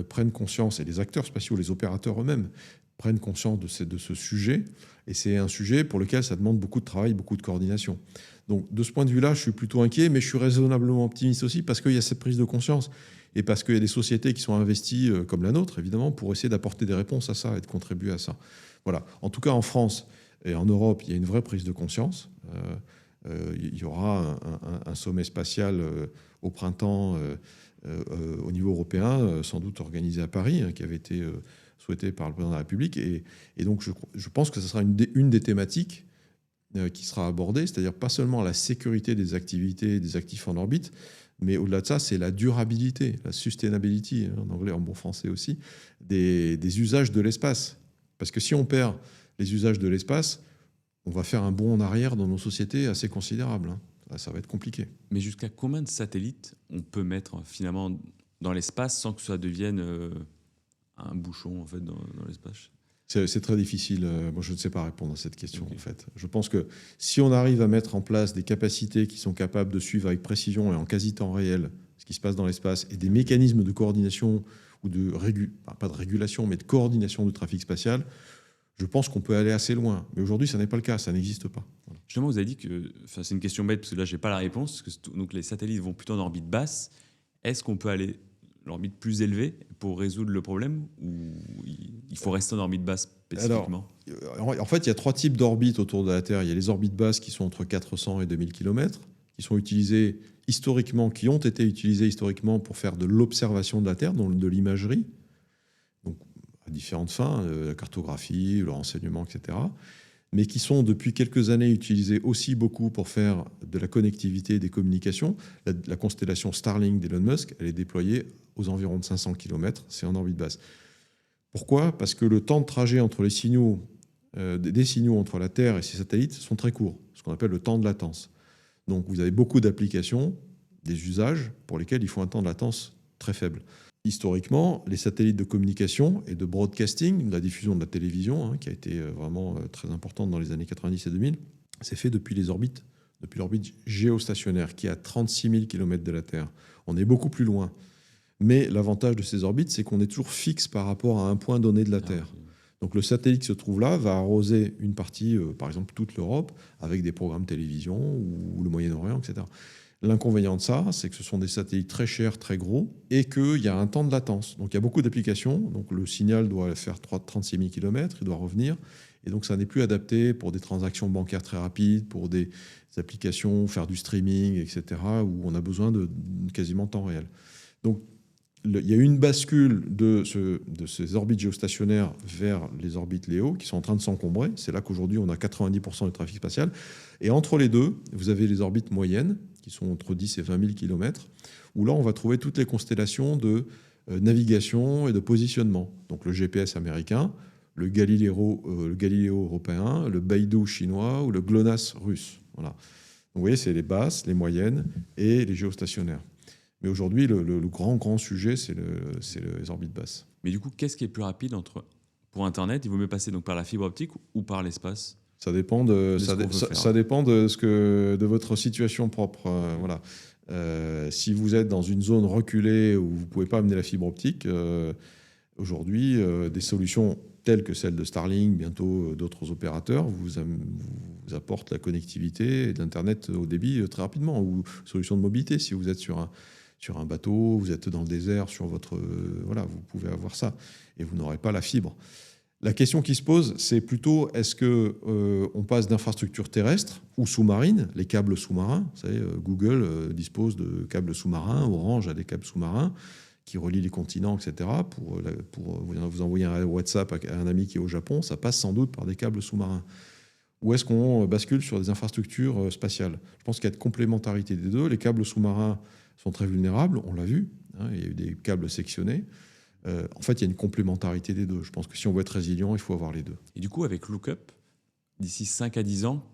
prennent conscience, et les acteurs spatiaux, les opérateurs eux-mêmes, prennent conscience de ce sujet. Et c'est un sujet pour lequel ça demande beaucoup de travail, beaucoup de coordination. Donc de ce point de vue-là, je suis plutôt inquiet, mais je suis raisonnablement optimiste aussi parce qu'il y a cette prise de conscience et parce qu'il y a des sociétés qui sont investies, comme la nôtre, évidemment, pour essayer d'apporter des réponses à ça et de contribuer à ça. Voilà. En tout cas, en France et en Europe, il y a une vraie prise de conscience. Il y aura un sommet spatial au printemps au niveau européen, sans doute organisé à Paris, qui avait été souhaité par le président de la République. Et donc, je pense que ce sera une des thématiques qui sera abordée, c'est-à-dire pas seulement la sécurité des activités des actifs en orbite, mais au-delà de ça, c'est la durabilité, la sustainability, en anglais, en bon français aussi, des usages de l'espace. Parce que si on perd les usages de l'espace, on va faire un bond en arrière dans nos sociétés assez considérable. Là, ça va être compliqué. Mais jusqu'à combien de satellites on peut mettre finalement dans l'espace sans que ça devienne un bouchon en fait, dans l'espace ? C'est très difficile. Moi, je ne sais pas répondre à cette question, Okay. en fait. Je pense que si on arrive à mettre en place des capacités qui sont capables de suivre avec précision et en quasi-temps réel ce qui se passe dans l'espace et des mécanismes de coordination ou pas de régulation, mais de coordination du trafic spatial, je pense qu'on peut aller assez loin. Mais aujourd'hui, ça n'est pas le cas, ça n'existe pas. Voilà. Justement, vous avez dit que, c'est une question bête parce que là, je n'ai pas la réponse, parce que donc les satellites vont plutôt en orbite basse. Est-ce qu'on peut aller l'orbite plus élevée pour résoudre le problème ou il faut rester en orbite basse spécifiquement ? Alors, en fait, il y a 3 types d'orbites autour de la Terre. Il y a les orbites basses qui sont entre 400 et 2000 km, qui sont utilisées historiquement, qui ont été utilisées historiquement pour faire de l'observation de la Terre, donc de l'imagerie, donc à différentes fins, la cartographie, le renseignement, etc., mais qui sont depuis quelques années utilisées aussi beaucoup pour faire de la connectivité et des communications. La constellation Starlink d'Elon Musk, elle est déployée aux environs de 500 km, c'est en orbite basse. Pourquoi ? Parce que le temps de trajet entre les signaux, des signaux entre la Terre et ses satellites sont très courts, ce qu'on appelle le temps de latence. Donc vous avez beaucoup d'applications, des usages pour lesquels il faut un temps de latence très faible. Historiquement, les satellites de communication et de broadcasting, de la diffusion de la télévision, qui a été vraiment très importante dans les années 90 et 2000, c'est fait depuis l'orbite géostationnaire, qui est à 36 000 km de la Terre. On est beaucoup plus loin. Mais l'avantage de ces orbites, c'est qu'on est toujours fixe par rapport à un point donné de la Terre. Donc le satellite qui se trouve là va arroser une partie, par exemple toute l'Europe, avec des programmes télévision ou le Moyen-Orient, etc. L'inconvénient de ça, c'est que ce sont des satellites très chers, très gros, et qu'il y a un temps de latence. Donc il y a beaucoup d'applications. Donc le signal doit faire 36 000 km, il doit revenir. Et donc ça n'est plus adapté pour des transactions bancaires très rapides, pour des applications, faire du streaming, etc., où on a besoin de quasiment temps réel. Donc il y a eu une bascule de ces orbites géostationnaires vers les orbites LEO qui sont en train de s'encombrer. C'est là qu'aujourd'hui, on a 90% du trafic spatial. Et entre les deux, vous avez les orbites moyennes, qui sont entre 10 et 20 000 km, où là, on va trouver toutes les constellations de navigation et de positionnement. Donc le GPS américain, le Galileo européen, le Beidou chinois ou le GLONASS russe. Voilà. Donc vous voyez, c'est les basses, les moyennes et les géostationnaires. Mais aujourd'hui, le grand sujet, c'est les orbites basses. Mais du coup, qu'est-ce qui est plus rapide pour Internet? Il vaut mieux passer donc par la fibre optique ou par l'espace? Ça dépend ça dépend de votre situation propre. Voilà. Si vous êtes dans une zone reculée où vous ne pouvez pas amener la fibre optique, aujourd'hui, des solutions telles que celle de Starlink, bientôt d'autres opérateurs, vous apportent la connectivité et de l'Internet au débit très rapidement, ou solutions de mobilité. Si vous êtes sur un bateau, vous êtes dans le désert, voilà, vous pouvez avoir ça, et vous n'aurez pas la fibre. La question qui se pose, c'est plutôt est-ce qu'on passe d'infrastructures terrestres ou sous-marines, les câbles sous-marins. Vous savez, Google dispose de câbles sous-marins, Orange a des câbles sous-marins qui relient les continents, etc. Pour vous envoyer un WhatsApp à un ami qui est au Japon, ça passe sans doute par des câbles sous-marins. Ou est-ce qu'on bascule sur des infrastructures spatiales? Je pense qu'il y a de complémentarité des deux. Les câbles sous-marins sont très vulnérables, on l'a vu, hein, il y a eu des câbles sectionnés. En fait, il y a une complémentarité des deux. Je pense que si on veut être résilient, il faut avoir les deux. Et du coup, avec Lookup, d'ici 5 à 10 ans,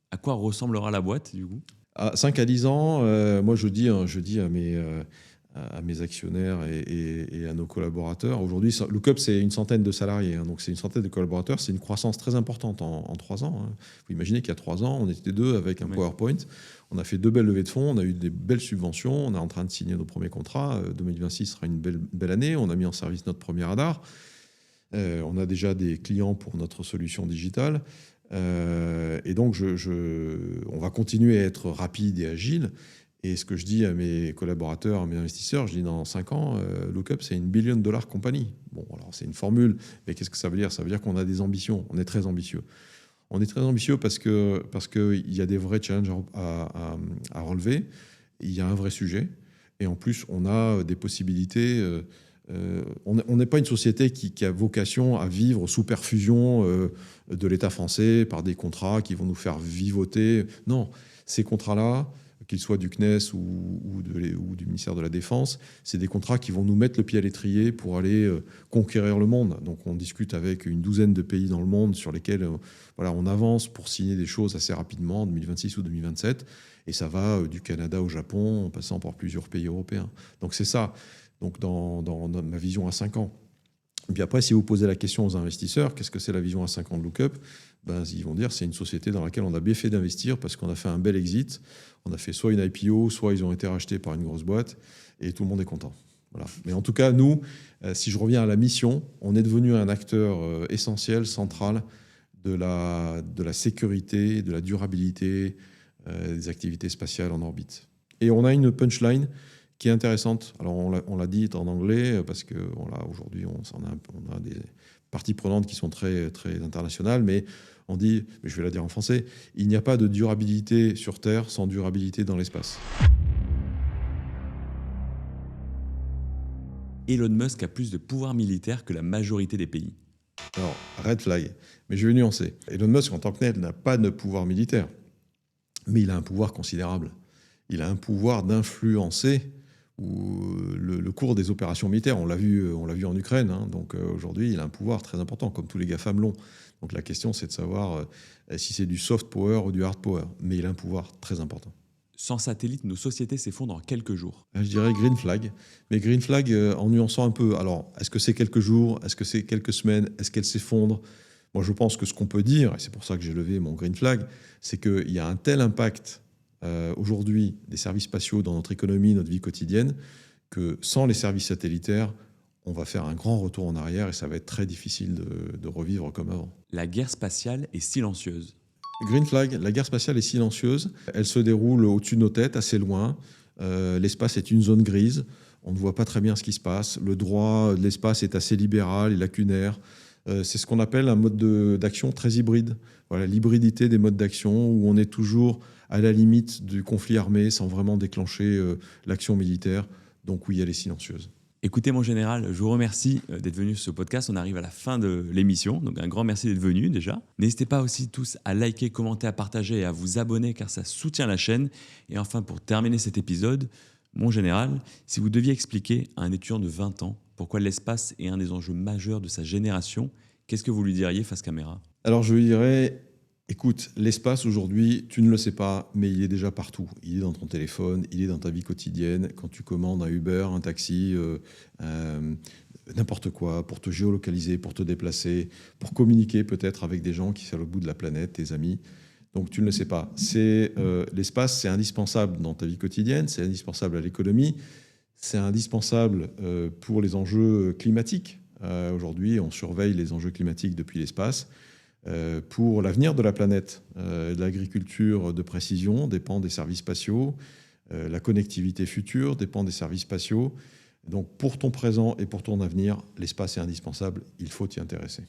à quoi ressemblera la boîte du coup? À 5 à 10 ans, moi je dis à mes actionnaires et à nos collaborateurs, aujourd'hui, Lookup, c'est une centaine de salariés, hein, donc c'est une centaine de collaborateurs, c'est une croissance très importante en 3 ans. Hein. Vous imaginez qu'il y a 3 ans, on était 2 avec un PowerPoint. On a fait 2 belles levées de fonds, on a eu des belles subventions, on est en train de signer nos premiers contrats. 2026 sera une belle année. On a mis en service notre premier radar. On a déjà des clients pour notre solution digitale. Et donc, on va continuer à être rapide et agile. Et ce que je dis à mes collaborateurs, à mes investisseurs, je dis dans 5 ans, Lookup, c'est une $1 billion compagnie. Bon, alors c'est une formule, mais qu'est-ce que ça veut dire? Ça veut dire qu'on a des ambitions, on est très ambitieux. On est très ambitieux parce qu'il y a des vrais challenges à relever, il y a un vrai sujet, et en plus, on a des possibilités. On n'est pas une société qui a vocation à vivre sous perfusion de l'État français par des contrats qui vont nous faire vivoter. Non, ces contrats-là, qu'ils soient du CNES ou du ministère de la Défense, c'est des contrats qui vont nous mettre le pied à l'étrier pour aller conquérir le monde. Donc on discute avec une douzaine de pays dans le monde sur lesquels on avance pour signer des choses assez rapidement en 2026 ou 2027. Et ça va du Canada au Japon, en passant par plusieurs pays européens. Donc c'est ça, donc dans ma vision à 5 ans. Et puis après, si vous posez la question aux investisseurs, qu'est-ce que c'est la vision à 5 ans de Lookup? Ils vont dire c'est une société dans laquelle on a bien fait d'investir parce qu'on a fait un bel exit. On a fait soit une IPO, soit ils ont été rachetés par une grosse boîte et tout le monde est content. Voilà. Mais en tout cas, nous, si je reviens à la mission, on est devenu un acteur essentiel, central de la sécurité, de la durabilité des activités spatiales en orbite. Et on a une punchline qui est intéressante. Alors on l'a dit en anglais parce qu'aujourd'hui on a des parties prenantes qui sont très, très internationales, mais on dit, mais je vais la dire en français, il n'y a pas de durabilité sur Terre sans durabilité dans l'espace. Elon Musk a plus de pouvoir militaire que la majorité des pays. Alors, red flag, mais je vais nuancer. Elon Musk en tant que tel n'a pas de pouvoir militaire, mais il a un pouvoir considérable. Il a un pouvoir d'influencer le cours des opérations militaires. On l'a vu en Ukraine, hein, donc aujourd'hui il a un pouvoir très important, comme tous les GAFAM l'ont. Donc la question c'est de savoir si c'est du soft power ou du hard power, mais il a un pouvoir très important. Sans satellite, nos sociétés s'effondrent en quelques jours. Je dirais green flag, mais green flag en nuançant un peu. Alors, est-ce que c'est quelques jours? Est-ce que c'est quelques semaines? Est-ce qu'elle s'effondre? Moi je pense que ce qu'on peut dire, et c'est pour ça que j'ai levé mon green flag, c'est qu'il y a un tel impact aujourd'hui des services spatiaux dans notre économie, notre vie quotidienne, que sans les services satellitaires, on va faire un grand retour en arrière et ça va être très difficile de revivre comme avant. La guerre spatiale est silencieuse. Green flag, la guerre spatiale est silencieuse. Elle se déroule au-dessus de nos têtes, assez loin. L'espace est une zone grise. On ne voit pas très bien ce qui se passe. Le droit de l'espace est assez libéral et lacunaire. C'est ce qu'on appelle un mode d'action très hybride. Voilà, l'hybridité des modes d'action où on est toujours à la limite du conflit armé sans vraiment déclencher l'action militaire. Donc oui, elle est silencieuse. Écoutez, mon général, je vous remercie d'être venu sur ce podcast. On arrive à la fin de l'émission, donc un grand merci d'être venu déjà. N'hésitez pas aussi tous à liker, commenter, à partager et à vous abonner car ça soutient la chaîne. Et enfin, pour terminer cet épisode, mon général, si vous deviez expliquer à un étudiant de 20 ans pourquoi l'espace est un des enjeux majeurs de sa génération. Qu'est-ce que vous lui diriez face caméra? Alors je lui dirais, écoute, l'espace aujourd'hui, tu ne le sais pas, mais il est déjà partout. Il est dans ton téléphone, il est dans ta vie quotidienne. Quand tu commandes un Uber, un taxi, n'importe quoi, pour te géolocaliser, pour te déplacer, pour communiquer peut-être avec des gens qui sont à l'autre bout de la planète, tes amis. Donc tu ne le sais pas. L'espace, c'est indispensable dans ta vie quotidienne, c'est indispensable à l'économie, c'est indispensable pour les enjeux climatiques. Aujourd'hui, on surveille les enjeux climatiques depuis l'espace. Pour l'avenir de la planète, l'agriculture de précision dépend des services spatiaux, la connectivité future dépend des services spatiaux. Donc pour ton présent et pour ton avenir, l'espace est indispensable, il faut t'y intéresser.